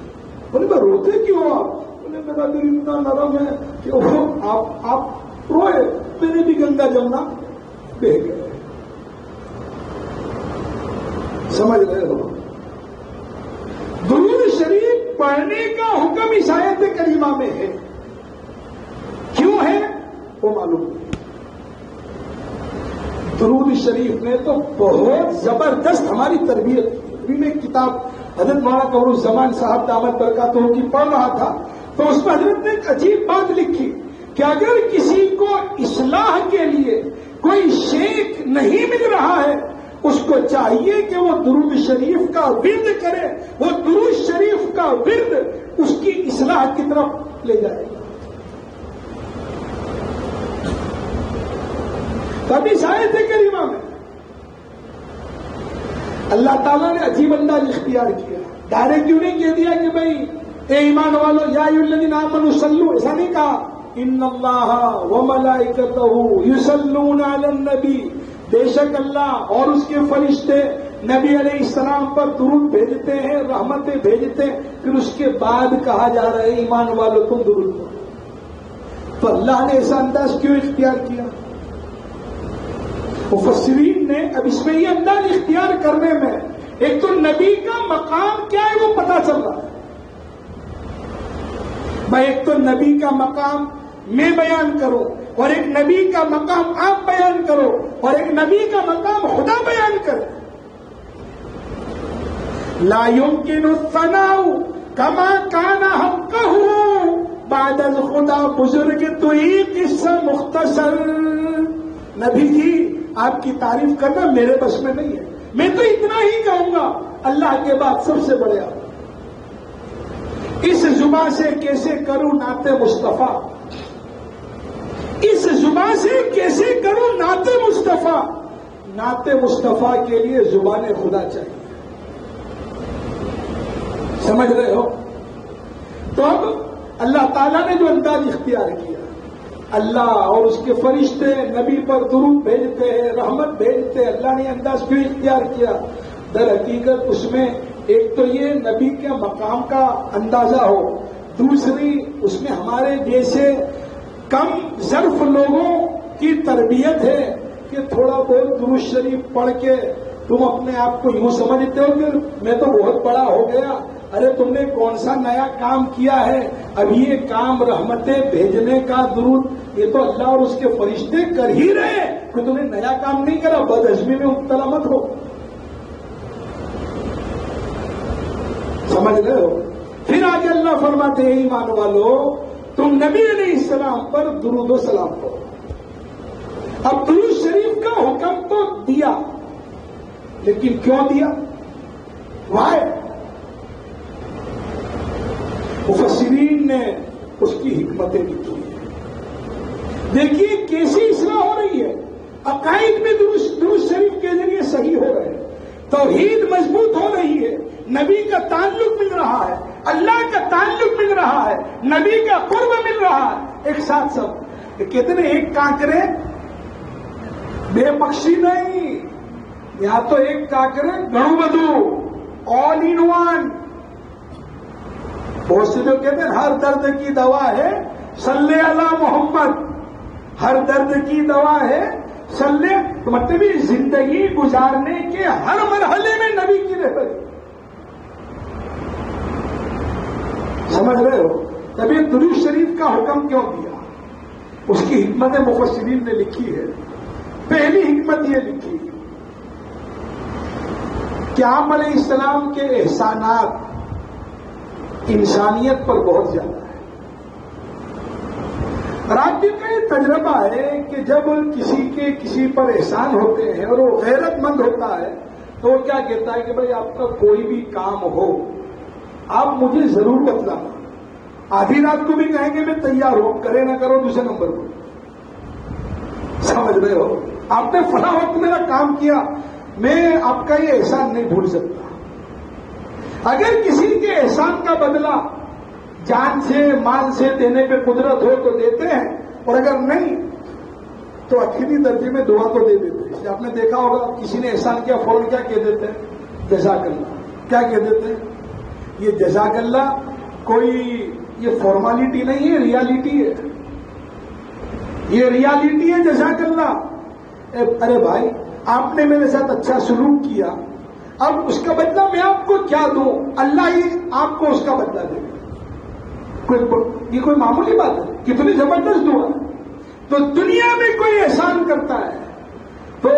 بولے میں روتے کیوں آپ؟ بولے میرا دل اتنا نرم ہے کہ وہ آپ روئے، میرے بھی گنگا جمنا بہہ گئے. سمجھ رہے ہو؟ درود شریف پڑھنے کا حکم اس آیت کریمہ میں ہے. کیوں ہے وہ معلوم نہیں. درود شریف نے تو بہت زبردست ہماری تربیت کی. ابھی میں ایک کتاب حضرت مولانا قمر الزمان صاحب دامت برکاتہ کی پڑھ رہا تھا تو اس میں حضرت نے ایک عجیب بات لکھی کہ اگر کسی کو اصلاح کے لیے کوئی شیخ نہیں مل رہا ہے، اس کو چاہیے کہ وہ درود شریف کا ورد کرے. وہ درود شریف کا ورد اس کی اصلاح کی طرف لے جائے گا. تبھی آیت کریمہ میں اللہ تعالیٰ نے عجیب انداز اختیار کیا. ڈائریکٹ کیوں نہیں کہہ دیا کہ بھائی اے ایمان والو یا ایھا الذین آمنوا صلوا، ایسا نہیں کہا. ان اللہ وملائکتہ یصلون علی النبی، بے شک اللہ اور اس کے فرشتے نبی علیہ السلام پر درود بھیجتے ہیں، رحمتیں بھیجتے ہیں. پھر اس کے بعد کہا جا رہا ہے ایمان والو تم درود پڑھو. تو اللہ نے ایسا انداز کیوں اختیار کیا؟ مفسرین نے اب اس میں یہ انداز اختیار کرنے میں ایک تو نبی کا مقام کیا ہے وہ پتا چل رہا ہے. میں ایک تو نبی کا مقام میں بیان کروں، اور ایک نبی کا مقام آپ بیان کرو، اور ایک نبی کا مقام خدا بیان کرے. لا يمكن الثناء كما كان حقه بعد الخدا. بزرگ تو ہی قصہ مختصر. نبی جی آپ کی تعریف کرنا میرے بس میں نہیں ہے، میں تو اتنا ہی کہوں گا اللہ کے بعد سب سے بڑے آپ. اس زبان سے کیسے کروں نعت مصطفیٰ، اس زبان سے کیسے کروں نعت مصطفیٰ. نعت مصطفیٰ کے لیے زبان خدا چاہیے. سمجھ رہے ہو؟ تو اب اللہ تعالیٰ نے جو انداز اختیار کیا، اللہ اور اس کے فرشتے نبی پر درود بھیجتے ہیں، رحمت بھیجتے ہیں. اللہ نے انداز کیوں اختیار کیا؟ در حقیقت اس میں ایک تو یہ نبی کے مقام کا اندازہ ہو، دوسری اس میں ہمارے جیسے کم ظرف لوگوں کی تربیت ہے کہ تھوڑا بہت درود شریف پڑھ کے تم اپنے آپ کو یوں سمجھتے ہو کہ میں تو بہت بڑا ہو گیا، ارے تم نے کون سا نیا کام کیا ہے؟ اب یہ کام رحمتیں بھیجنے کا، درود، یہ تو اللہ اور اس کے فرشتے کر ہی رہے ہیں، کہ تم نے نیا کام نہیں کرا، بدہضمی میں مبتلا مت ہو. سمجھ رہے ہو؟ پھر آگے اللہ فرماتے ہیں ایمان والو تم نبی علیہ السلام پر درود و سلام کرو. اب درود شریف کا حکم تو دیا، لیکن کیوں دیا؟ وائے مفسرین نے اس کی حکمتیں لکھی ہیں. دیکھیے کیسی اصلاح ہو رہی ہے، عقائد میں درود شریف کے ذریعے صحیح ہو رہے ہیں، توحید مضبوط ہو رہی ہے، نبی کا تعلق مل رہا ہے، اللہ کا تعلق مل رہا ہے، نبی کا قرب مل رہا ہے. ایک ساتھ سب کہتے ہیں ایک کانکرے بے بخشی نہیں، یہاں تو ایک کانکرے گھڑو بدو، آل ان ون. بہت سے لوگ کہتے ہیں ہر درد کی دوا ہے صلی علی محمد، ہر درد کی دوا ہے صلی، تو مطلب زندگی گزارنے کے ہر مرحلے میں نبی کی رہبری. سمجھ رہے ہو؟ نبی درود شریف کا حکم کیوں دیا؟ اس کی حکمت مفسرین نے لکھی ہے. پہلی حکمت یہ لکھی کہ آپ علیہ السلام کے احسانات انسانیت پر بہت زیادہ ہے. رات دن کا یہ تجربہ ہے کہ جب کسی پر احسان ہوتے ہیں اور وہ غیرت مند ہوتا ہے تو وہ کیا کہتا ہے کہ بھائی آپ کا کوئی بھی کام ہو آپ مجھے ضرور بتلانا. آدھی رات کو بھی کہیں گے میں تیار ہوں، کرے نہ کرو دوسرے نمبر پر. سمجھ رہے ہو؟ آپ نے فلاں وقت میرا کام کیا، میں آپ کا یہ احسان نہیں بھول سکتا. اگر کسی کے احسان کا بدلہ جان سے مال سے دینے پہ قدرت ہو تو دیتے ہیں، اور اگر نہیں تو آخری درجے میں دعا تو دے دیتے ہیں. آپ نے دیکھا ہوگا کسی نے احسان کیا فوراً کیا کہہ دیتے ہیں؟ جزاک اللہ. کیا کہہ دیتے ہیں؟ یہ جزاک اللہ کوئی یہ فارمالٹی نہیں ہے، ریالٹی ہے. یہ ریالٹی ہے جزاک اللہ. ارے بھائی آپ نے میرے ساتھ اچھا سلوک کیا، اب اس کا بدلہ میں آپ کو کیا دوں؟ اللہ ہی آپ کو اس کا بدلہ دے گا. یہ کوئی معمولی بات ہے؟ کتنی زبردست دعا ہے. تو دنیا میں کوئی احسان کرتا ہے تو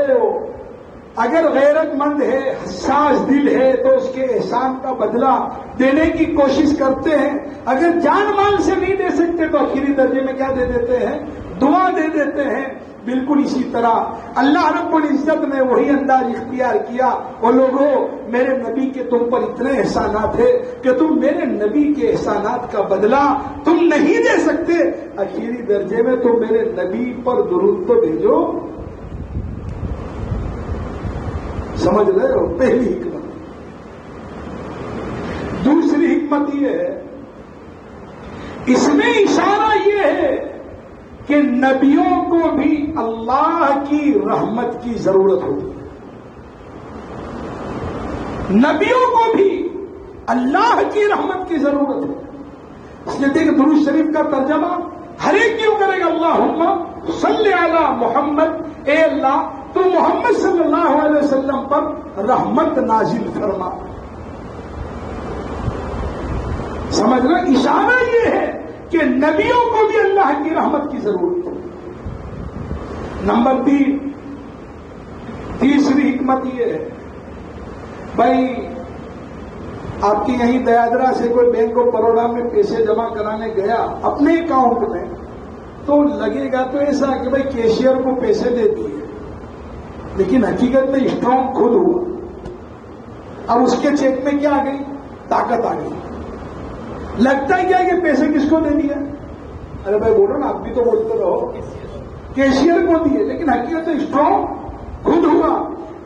اگر غیرت مند ہے، حساس دل ہے، تو اس کے احسان کا بدلہ دینے کی کوشش کرتے ہیں. اگر جان مال سے نہیں دے سکتے تو آخری درجے میں کیا دے دیتے ہیں؟ دعا دے دیتے ہیں. بالکل اسی طرح اللہ رب العزت نے وہی انداز اختیار کیا. اور لوگوں میرے نبی کے تم پر اتنے احسانات ہیں کہ تم میرے نبی کے احسانات کا بدلہ تم نہیں دے سکتے، آخری درجے میں تم میرے نبی پر درود تو بھیجو. سمجھ رہے ہو؟ پہلی حکمت. دوسری حکمت یہ ہے، اس میں اشارہ یہ ہے کہ نبیوں کو بھی اللہ کی رحمت کی ضرورت ہوتی ہے. نبیوں کو بھی اللہ کی رحمت کی ضرورت ہے. اس لیے دیکھ درود شریف کا ترجمہ ہر ایک کیوں کرے گا؟ اللہم صلی علی محمد، اے اللہ تو محمد صلی اللہ علیہ وسلم پر رحمت نازل فرما. سمجھ رہے؟ اشارہ یہ ہے کہ نبیوں کو بھی اللہ کی رحمت کی ضرورت ہے. نمبر 3، تیسری حکمت یہ ہے، بھائی آپ کی یہیں دیادرا سے کوئی بینک آف بروڈا میں پیسے جمع کرانے گیا اپنے اکاؤنٹ میں، تو لگے گا تو ایسا کہ بھائی کیشیئر کو پیسے دے دیے، لیکن حقیقت میں اسٹرانگ خود ہوا. اب اس کے چیک میں کیا آ گئی؟ طاقت آ گئی. لگتا ہے کیا کہ پیسے کس کو دے دیا؟ ارے بھائی بولو نا، آپ بھی تو بولتے رہو. کیشیئر کو دیے، لیکن حقیقت اسٹرانگ خود ہوا.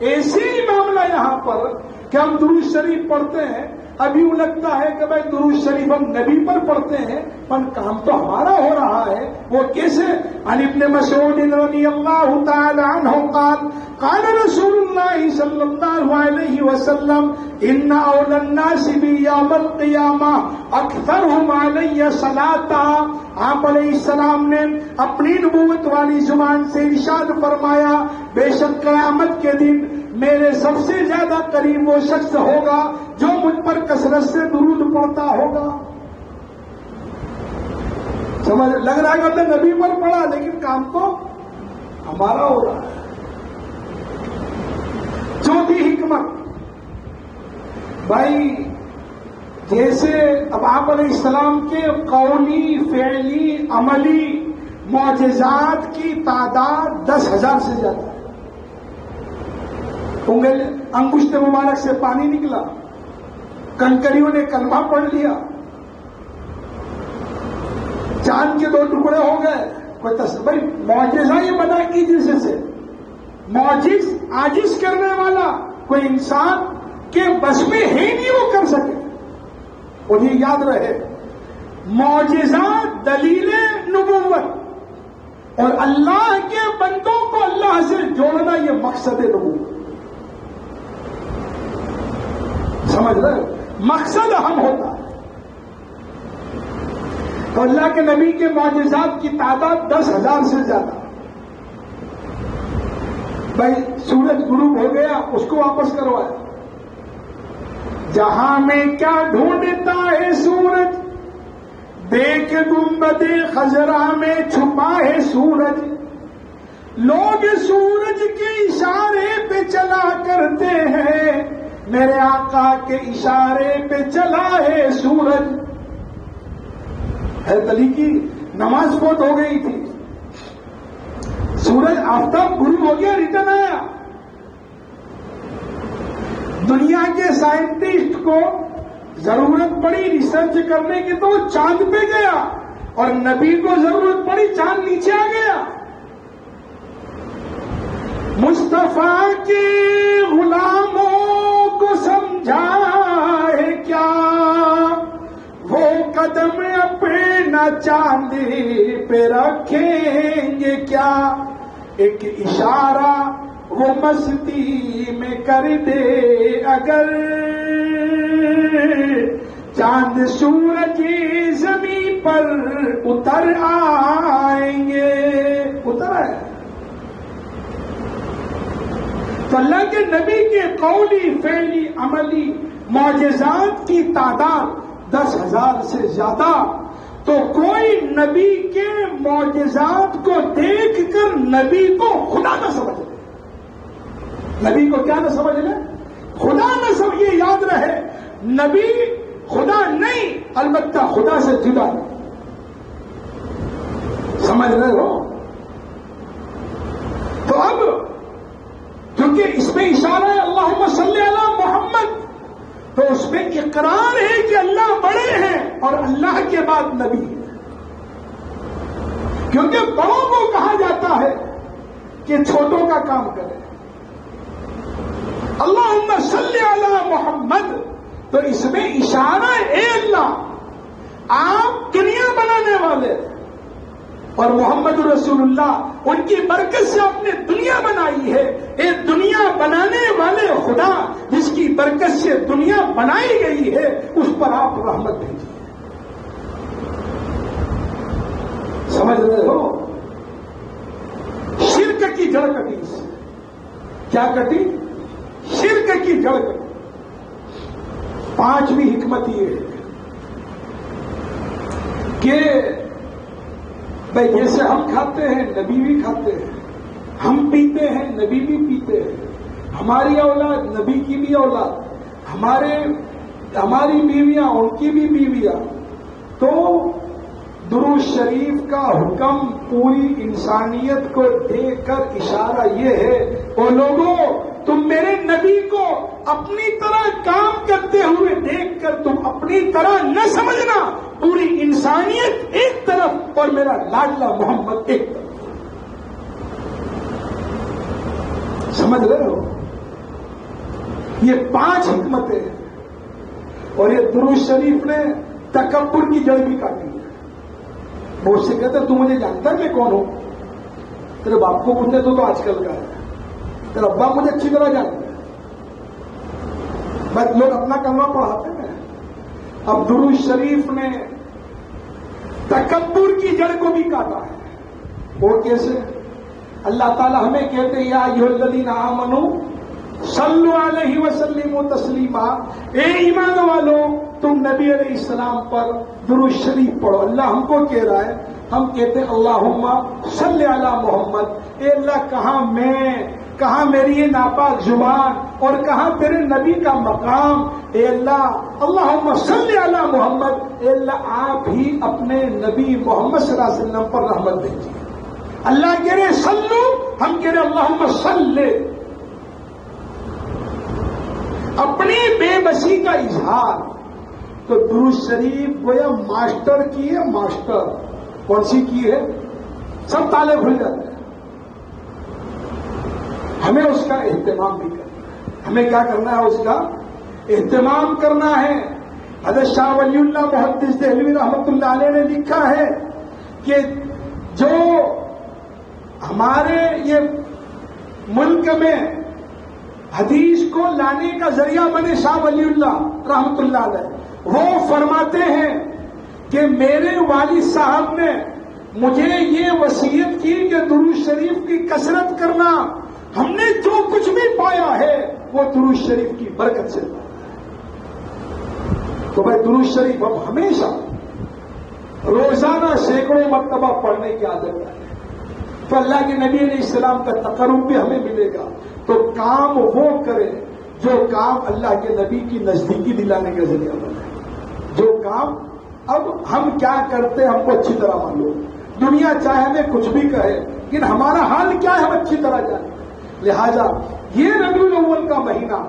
ایسے ہی معاملہ یہاں پر کہ ہم درود شریف پڑھتے ہیں، ابھی وہ لگتا ہے کہ بھائی درود شریف ہم نبی پر پڑھتے ہیں، پر کام تو ہمارا ہو رہا ہے. وہ کیسے؟ عن ابن مسعود رضی اللہ تعالی عنہ قال قال رسول اللہ صلی اللہ علیہ وسلم ان اول الناس بی یوم القیامہ اکثرهم علی صلاۃ. آپ علیہ السلام نے اپنی نبوت والی زبان سے ارشاد فرمایا، بے شک قیامت کے دن میرے سب سے زیادہ قریب وہ شخص ہوگا جو مجھ پر کثرت سے درود پڑتا ہوگا. سمجھ لگ رہا ہے کہ نبی پر پڑا لیکن کام تو ہمارا ہو رہا ہے. چوتھی حکمت بھائی، جیسے اب آپ علیہ السلام کے قولی فعلی عملی معجزات کی تعداد 10,000 سے زیادہ ہے. انگشت مبارک سے پانی نکلا، کنکریوں نے کلمہ پڑھ لیا، چاند کے 2 ٹکڑے ہو گئے. بھائی معجزہ یہ بنا کی جیسے سے معجز عاجز کرنے والا کوئی انسان کے بس میں ہے نہیں وہ کر سکے. اور یہ یاد رہے، معجزات دلیل نبوت اور اللہ کے بندوں کو اللہ سے جوڑنا یہ مقصد نبوت. سمجھ رہے؟ مقصد اہم ہوتا ہے. تو اللہ کے نبی کے معجزات کی تعداد 10,000 سے زیادہ. بھائی سورج غروب ہو گیا، اس کو واپس کروایا. جہاں میں کیا ڈھونڈتا ہے سورج، دیکھ گنبد خضرا میں چھپا ہے سورج. لوگ سورج کے اشارے پہ چلا کرتے ہیں، میرے آقا کے اشارے پہ چلا ہے سورج. حضرت علی کی نماز بہت ہو گئی تھی، سورج آفتاب غروب ہو گیا، ریٹرن آیا. دنیا کے سائنٹسٹ کو ضرورت پڑی ریسرچ کرنے کی تو وہ چاند پہ گیا، اور نبی کو ضرورت پڑی چاند نیچے آ گیا. مصطفیٰ کے غلاموں کو سمجھا ہے کیا، وہ قدم اپنا چاند پہ رکھیں گے کیا. ایک اشارہ وہ مستی میں کر دے اگر، چاند سورج زمین پر اتر آئیں گے. اتر آئے. تو اللہ کے نبی کے قولی فعلی عملی معجزات کی تعداد 10,000 سے زیادہ. تو کوئی نبی کے معجزات کو دیکھ کر نبی کو خدا نہ سمجھ لے. نبی کو کیا نہ سمجھ لے؟ خدا نہ سمجھ. یہ یاد رہے، نبی خدا نہیں، البتہ خدا سے جدا نہیں. سمجھ رہے ہو؟ تو اب کیونکہ اس میں اشارہ ہے اللہم صلی علی محمد، تو اس میں اقرار ہے کہ اللہ بڑے ہیں اور اللہ کے بعد نبی ہے. کیونکہ بڑوں کو کہا جاتا ہے کہ چھوٹوں کا کام کرے. اللہم صلی علی محمد، تو اس میں اشارہ ہے اے اللہ آپ دنیا بنانے والے، اور محمد رسول اللہ ان کی برکت سے آپ نے دنیا بنائی ہے. اے دنیا بنانے والے خدا، جس کی برکت سے دنیا بنائی گئی ہے، اس پر آپ رحمت بھیجیے. سمجھ رہے ہو؟ شرک کی جڑ کٹی اس سے. کیا کٹی؟ شرک کی جڑ کٹی. 5ویں حکمت یہ ہے کہ بھائی جیسے ہم کھاتے ہیں نبی بھی کھاتے ہیں، ہم پیتے ہیں نبی بھی پیتے ہیں، ہماری اولاد نبی کی بھی اولاد، ہماری بیویاں ان کی بھی بیویاں. تو درود شریف کا حکم پوری انسانیت کو دے کر اشارہ یہ ہے، او لوگوں تم میرے نبی کو اپنی طرح کام کرتے ہوئے دیکھ کر تم اپنی طرح نہ سمجھنا. پوری انسانیت ایک طرف اور میرا لاڈلا محمد ایک طرف. سمجھ رہے ہو؟ یہ 5 حکمتیں ہیں، اور یہ درود شریف نے تکبر کی جڑ بھی کاٹی ہے. وہ اس سے کہتے تو مجھے جانتا ہے میں کون ہوں؟ تیرے باپ کو پوچھتے تو آج کل کا ہے، تیرا ابا مجھے اچھی طرح جانتا ہے. بس لوگ اپنا کلمہ پڑھاتے ہیں. اب درود شریف نے تکبر کی جڑ کو بھی کاٹا ہے. وہ کیسے؟ اللہ تعالیٰ ہمیں کہتے ہیں یا ایھا الذین آمنوا صلو علیہ وسلم تسلیما، اے ایمان والو تم نبی علیہ السلام پر درود شریف پڑھو۔ اللہ ہم کو کہہ رہا ہے، ہم کہتے ہیں اللہم صلی علی محمد، اے اللہ کہاں میری یہ ناپاک زبان اور کہاں تیرے نبی کا مقام، اے اللہ اللہم صلی علی محمد، اے اللہ آپ ہی اپنے نبی محمد صلی اللہ علیہ وسلم پر رحمت بھیجیے۔ اللہ کہہ رہے صلو، ہم کہہ رہے اللہم صلی، اپنی بے بسی کا اظہار۔ تو درود شریف گویا ماسٹر کی ہے، ماسٹر کون سی کی ہے؟ سب تالے کھل جاتے ہیں۔ ہمیں اس کا اہتمام بھی کرنا ہے، ہمیں کیا کرنا ہے؟ اس کا اہتمام کرنا ہے۔ حضرت شاہ ولی اللہ محدث دہلوی رحمۃ اللہ علیہ نے لکھا ہے کہ جو ہمارے یہ ملک میں حدیث کو لانے کا ذریعہ بنے شاہ ولی اللہ رحمۃ اللہ علیہ، وہ فرماتے ہیں کہ میرے والد صاحب نے مجھے یہ وصیت کی کہ درود شریف کی کثرت کرنا، ہم نے جو کچھ بھی پایا ہے وہ درود شریف کی برکت سے پایا ہے۔ تو بھائی درود شریف ہم ہمیشہ روزانہ سینکڑوں مرتبہ پڑھنے کی عادت ہے، تو اللہ کے نبی علیہ السلام کا تقرب بھی ہمیں ملے گا۔ تو کام وہ کرے جو کام اللہ کے نبی کی نزدیکی دلانے کا ذریعہ بنے، جو کام اب ہم کیا کرتے ہم کو اچھی طرح معلوم، دنیا چاہے ہمیں کچھ بھی کہے لیکن ہمارا حال کیا ہے ہم اچھی طرح جانیں۔ لہذا یہ ربیع الاول کا مہینہ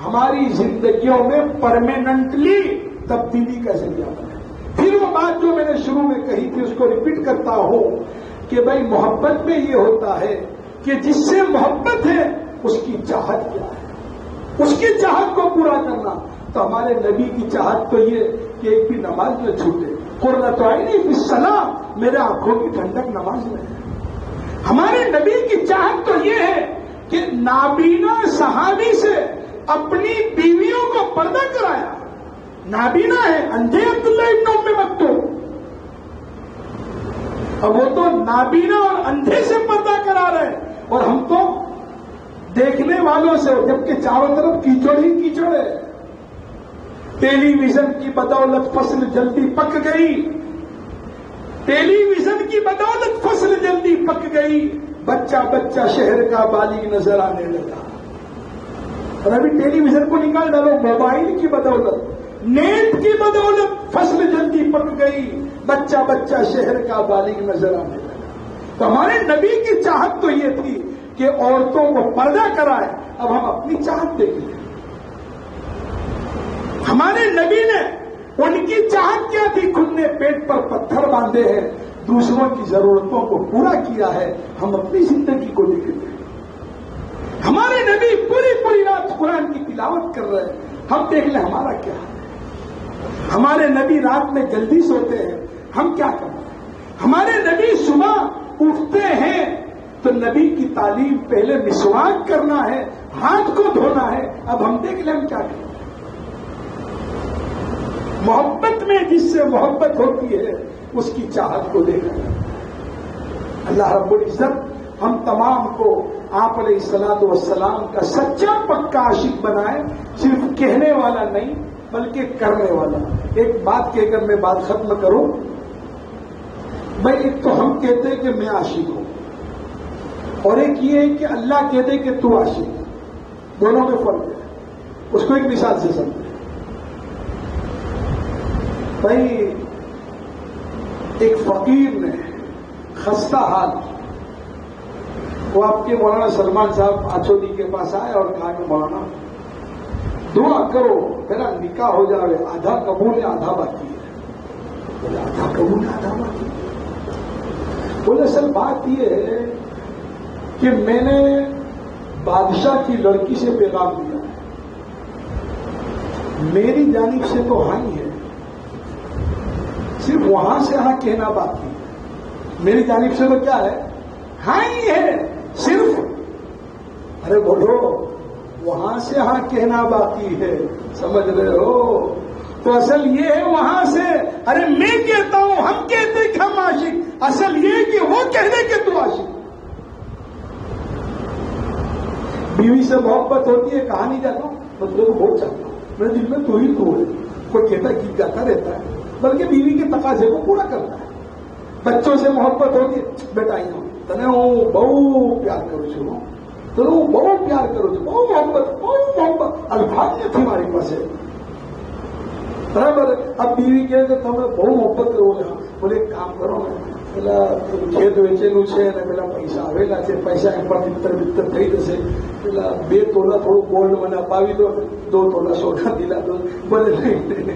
ہماری زندگیوں میں پرماننٹلی تبدیلی کا ذریعہ بنے۔ پھر وہ بات جو میں نے شروع میں کہی تھی اس کو ریپیٹ کرتا ہوں کہ بھائی محبت میں یہ ہوتا ہے کہ جس سے محبت ہے اس کی چاہت کیا ہے، اس کی چاہت کو پورا کرنا۔ تو ہمارے نبی کی چاہت تو یہ کہ ایک بھی نماز نہ چھوٹے، قرۃ عینی فی الصلاۃ، میرے آنکھوں کی ٹھنڈک نماز میں ہے۔ ہمارے نبی کی چاہت تو یہ ہے کہ نابینا صحابی سے اپنی بیویوں کو پردہ کرایا۔ نابینا ہے، اندھے عبداللہ ابن ام مکتوم، اب وہ تو نابینا اور اندھے سے پردہ کرا رہے اور ہم تو دیکھنے والوں سے، جبکہ چاروں طرف کیچڑ ہی کیچڑ ہے۔ ٹیلی ویژن کی بدولت فصل جلدی پک گئی، ٹیلی ویژن کی بدولت فصل جلدی پک گئی، بچہ بچہ شہر کا بالغ نظر آنے لگا۔ اور ابھی ٹیلی ویژن کو نکال ڈالو، موبائل کی بدولت، نیٹ کی بدولت فصل جلدی پک گئی، بچہ بچہ شہر کا بالغ نظر آنے لگا۔ تو ہمارے نبی کی چاہت تو یہ تھی کہ عورتوں کو پردہ کرائے۔ اب ہم اپنی چاہت دیکھ لیں، ہمارے نبی نے، ان کی چاہت کیا تھی؟ خود نے پیٹ پر پتھر باندھے ہیں، دوسروں کی ضرورتوں کو پورا کیا ہے۔ ہم اپنی زندگی کو دیکھ لیں، ہمارے نبی پوری رات قرآن کی تلاوت کر رہے ہیں، ہم دیکھ لیں ہمارا کیا ہے۔ ہمارے نبی رات میں جلدی سوتے ہیں، ہم کیا کرتے ہیں؟ ہمارے نبی صبح اٹھتے ہیں تو نبی کی تعلیم پہلے مسواک کرنا ہے، ہاتھ کو دھونا ہے۔ اب ہم دیکھ لیں ہم کیا کرتے ہیں۔ محبت میں جس سے محبت ہوتی ہے اس کی چاہت کو دیکھنا ہے۔ اللہ رب العزت ہم تمام کو آپ علیہ الصلوۃ والسلام کا سچا پکا عاشق بنائے، صرف کہنے والا نہیں بلکہ کرنے والا۔ ایک بات کہہ کر میں بات ختم کروں۔ بھائی ایک تو ہم کہتے کہ میں عاشق ہوں، اور ایک یہ ہے کہ اللہ کہتے کہ تو عاشق، دونوں میں فرق ہے۔ اس کو ایک مثال سے سمجھیں۔ بھائی ایک فقیر نے خستہ حال، وہ آپ کے مولانا سلمان صاحب آچودی کے پاس آئے اور کہا کہ مولانا دعا کرو میرا نکاح ہو جائے، آدھا قبول ہے آدھا باقی ہے۔ بولے آدھا قبول ہے آدھا باقی ہے؟ بولے اصل بات یہ ہے کہ میں نے بادشاہ کی لڑکی سے پیغام دیا ہے، میری جانب سے تو ہاں ہی ہے، صرف وہاں سے ہاں کہنا باقی ہے۔ میری جانب سے تو کیا ہے؟ ہاں ہی ہے، صرف ارے بولو وہاں سے ہاں کہنا باقی ہے، سمجھ رہے ہو؟ تو اصل یہ ہے وہاں سے، ارے میں کہتا ہوں ہم کہتے کہ ہم عاشق، اصل یہ کہ وہ کہہ دے کہ تو عاشق۔ بیوی سے محبت ہوتی ہے، کہاں نہیں جاتا ہوں، میں تجھے کو بہت چاہتا ہوں، میرے دل میں تو ہی تو ہے. کوئی کہتا گیت گاتا رہتا ہے، بلکہ بیوی کے تقاضے کو پورا کرتا ہے. بچوں سے محبت ہوتی ہے، بیٹا تنے ہوں بہو پیار کروں چھو، تو بہو پیار کرو چھو، بہو محبت الفاظ نہیں تھی ہمارے پاس ہے برابر. اب بیوی کہ تمہیں بہو محبت کرو چھو، بولے ایک کام کرو પેલા ખેત વેચેલું છે અને પેલા પૈસા આવેલા છે, પૈસા એમ પણ વિતર થઈ જશે, પેલા 2 તોલા થોડું ગોલ્ડ મને અપાવી દો, 2 તોલા સોના દિલા દો. બોલે નહીં,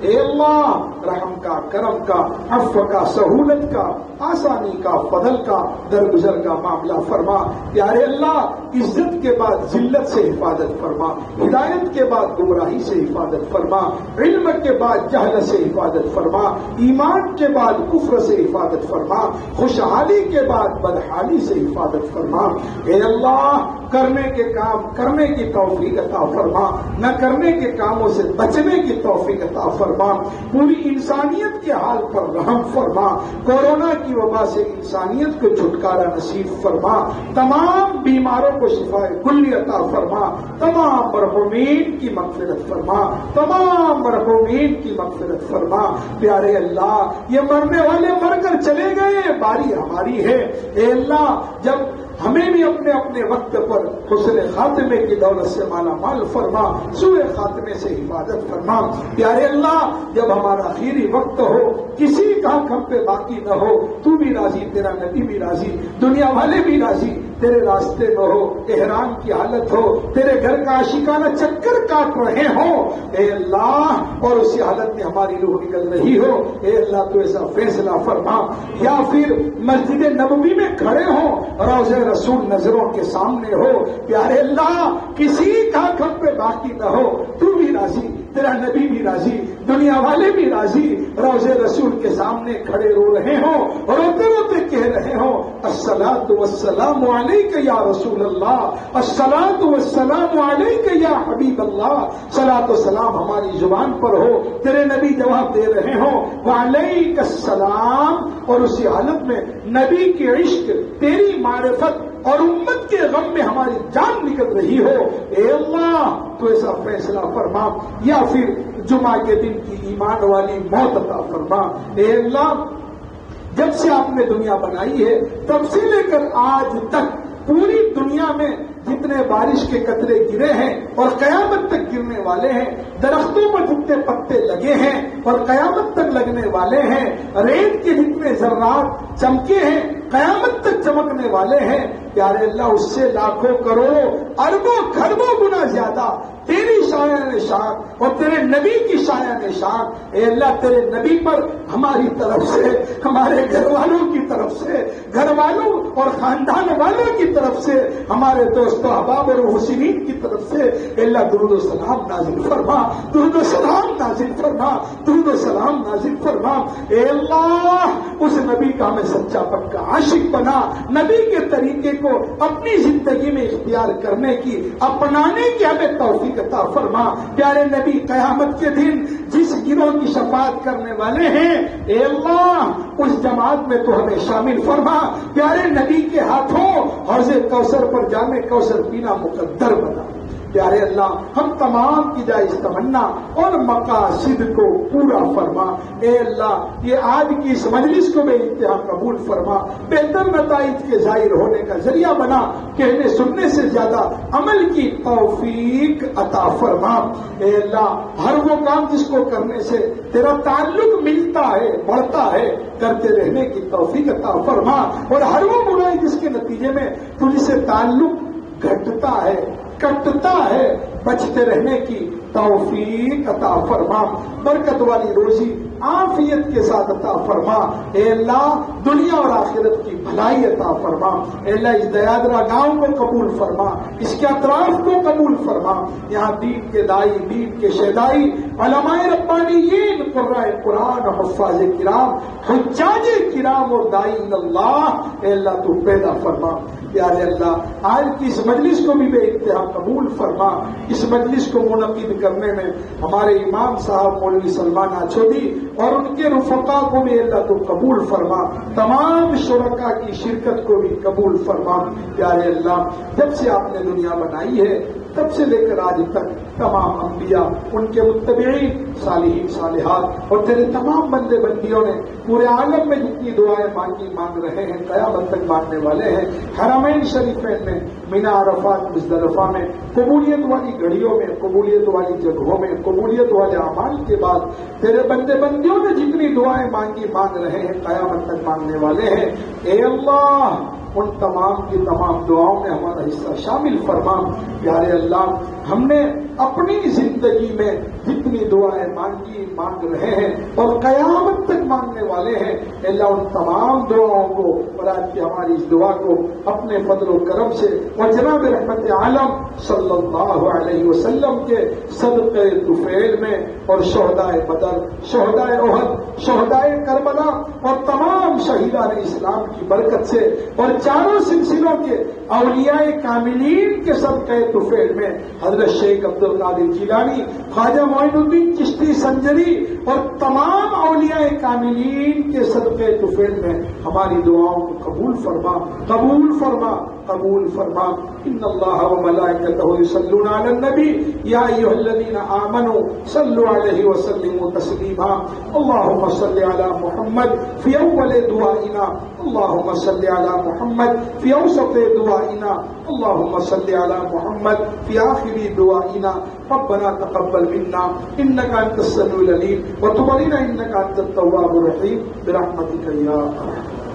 اے اللہ رحم کا، کرم کا، عفو کا، سہولت کا، آسانی کا، فضل کا، درگزر کا معاملہ فرما۔ پیارے اللہ عزت کے بعد ذلت سے حفاظت فرما، ہدایت کے بعد گمراہی سے حفاظت فرما، علم کے بعد جہل سے حفاظت فرما، ایمان کے بعد کفر سے حفاظت فرما، خوشحالی کے بعد بدحالی سے حفاظت فرما۔ اے اللہ کرنے کے کام کرنے کی توفیق عطا فرما، نہ کرنے کے کاموں سے بچنے کی توفیق عطا فرما، پوری انسانیت کے حال پر رحم فرما، کورونا کی وبا سے انسانیت کو چھٹکارا نصیب فرما، تمام بیماروں کو شفا کلی عطا فرما، تمام مرحومین کی مغفرت فرما، تمام مرحومین کی مغفرت فرما۔ پیارے اللہ یہ مرنے والے مر کر چلے گئے، باری ہماری ہے۔ اے اللہ جب ہمیں بھی اپنے اپنے وقت پر حسن خاتمے کی دولت سے مالا مال فرما، سوء خاتمے سے حفاظت فرما۔ پیارے اللہ جب ہمارا آخری وقت ہو، کسی کا ہم پہ باقی نہ ہو، تو بھی راضی، تیرا نبی بھی راضی، دنیا والے بھی راضی، تیرے راستے میں ہو، احرام کی حالت ہو، تیرے گھر کا عاشقانہ چکر کاٹ رہے ہوں اے اللہ، اور اسی حالت میں ہماری روح نکل رہی ہو، اے اللہ تو ایسا فیصلہ فرما۔ یا پھر مسجد نبوی میں کھڑے ہوں، روضہ رسول نظروں کے سامنے ہو، پیارے اللہ کسی کا ہم پہ باقی نہ ہو، تو بھی راضی، تیرا نبی بھی راضی، دنیا والے بھی راضی، روضہ رسول کے سامنے کھڑے رو رہے ہوں، روتے روتے کہہ رہے ہوں الصلاۃ والسلام علیک یا رسول اللہ، الصلاۃ والسلام علیک یا حبیب اللہ، صلاۃ و سلام ہماری زبان پر ہو، تیرے نبی جواب دے رہے ہوں وعلیک السلام، اور اسی حالت میں نبی کے عشق، تیری معرفت اور امت کے غم میں ہماری جان نکل رہی ہو، اے اللہ تو ایسا فیصلہ فرما۔ یا پھر جمعہ کے دن کی ایمان والی موت عطا فرما۔ اے اللہ جب سے آپ نے دنیا بنائی ہے تب سے لے کر آج تک پوری دنیا میں جتنے بارش کے قطرے گرے ہیں اور قیامت تک گرنے والے ہیں، درختوں پر جتنے پتے لگے ہیں اور قیامت تک لگنے والے ہیں، ریت کے جتنے ذرات چمکے ہیں قیامت تک چمکنے والے ہیں، پیارے اللہ اس سے لاکھوں کروڑوں اربوں خربوں گنا زیادہ تیری شایان شان اور تیرے نبی کی شایان شان۔ اے اللہ تیرے نبی پر ہماری طرف سے، ہمارے گھر والوں کی طرف سے، گھر والوں اور خاندان والوں کی طرف سے، ہمارے دوست و احباب اور محسنین کی طرف سے اے اللہ درود و سلام نازل فرما، درود و سلام نازل فرما، درود و سلام نازل فرما۔ اے اللہ اس نبی کا ہمیں سچا پکا عاشق بنا، نبی کے طریقے کو اپنی زندگی میں اختیار کرنے کی، اپنانے کی ہمیں توفیق عطا فرما۔ پیارے نبی قیامت کے دن جس گروہ کی شفاعت کرنے والے ہیں اے اللہ اس جماعت میں تو ہمیں شامل فرما، پیارے نبی کے ہاتھوں حوض کوثر پر جام کوثر پینا مقدر بنا۔ پیارے اللہ ہم تمام کی جائز تمنا اور مقاصد کو پورا فرما۔ اے اللہ یہ آج کی اس مجلس کو بے انتہا قبول فرما، بہتر نتائج کے ظاہر ہونے کا ذریعہ بنا، کہنے سننے سے زیادہ عمل کی توفیق عطا فرما۔ اے اللہ ہر وہ کام جس کو کرنے سے تیرا تعلق ملتا ہے، بڑھتا ہے، کرتے رہنے کی توفیق عطا فرما، اور ہر وہ برائی جس کے نتیجے میں تجھ سے تعلق گھٹتا ہے، کٹتا ہے، بچتے رہنے کی توفیق عطا فرما۔ برکت والی روزی عافیت کے ساتھ عطا فرما۔ اے اللہ دنیا اور آخرت کی بھلائی عطا فرما۔ اے اللہ اس دیادرا گاؤں کو قبول فرما، اس کے اطراف کو قبول فرما، یہاں دین کے دائی، دین کے شہدائی، علماء ربانیین، قرائے قرآن، حفاظ کرام، حجاج کرام اور دائی اللہ اے اللہ تو پیدا فرما۔ پیارے اللہ آج کی اس مجلس کو بھی بے انتہا قبول فرما۔ اس مجلس کو منعقد کرنے میں ہمارے امام صاحب مولوی سلمان آچودی اور ان کے رفقا کو بھی اللہ تو قبول فرما، تمام شرکا کی شرکت کو بھی قبول فرما۔ پیارے اللہ جب سے آپ نے دنیا بنائی ہے تب سے لے کر آج تک تمام انبیاء، ان کے متبعین، صالحین صالحات اور تیرے تمام بندے بندیوں نے پورے عالم میں جتنی دعائیں مانگ رہے ہیں، قیامت تک مانگنے والے ہیں، حرمین شریفین میں، مینا عرفات مزدلفہ میں، قبولیت والی گھڑیوں میں، قبولیت والی جگہوں میں، قبولیت والے اعمال کے بعد تیرے بندے بندیوں نے جتنی دعائیں مانگ رہے ہیں، قیامت تک مانگنے والے ہیں، اے اللہ ان تمام کی تمام دعاؤں میں ہمارا حصہ شامل فرما۔ پیارے اللہ ہم نے اپنی زندگی میں جتنی جتنی دعائیں مانگ رہے ہیں اور قیامت تک مانگنے والے ہیں، اللہ ان تمام دعاؤں کو اور آج کی ہماری اس دعا کو اپنے فضل و کرم سے اور جناب رحمت عالم صلی اللہ علیہ وسلم کے صدقے طفیل میں اور شہدائے بدر، شہدائے احد، شہدائے کربلا اور تمام شہیدان اسلام کی برکت سے اور چاروں سلسلوں کے اولیاء کاملین کے صدقے طفیل میں حضرت شیخ عبد القادر جیلانی، خواجہ معین الدین چشتی سنجری اور تمام اولیاء کاملین کے صدقے طفیل میں ہماری دعاؤں کو قبول فرما، قبول فرما، قبول فرما۔ ان اللہ وملائکتہ یصلون علی النبی یا ایھا الذین آمنوا صلوا علیہ وسلموا تسلیما۔ اللهم صل علی محمد فی اول دعائنا، اللهم صل علی محمد فی اوسط دعائنا، اللهم صل علی محمد فی آخر دعائنا۔ ربنا تقبل منا انك انت السميع العليم وتب علينا انك انت التواب الرحيم برحمتك يا ارحم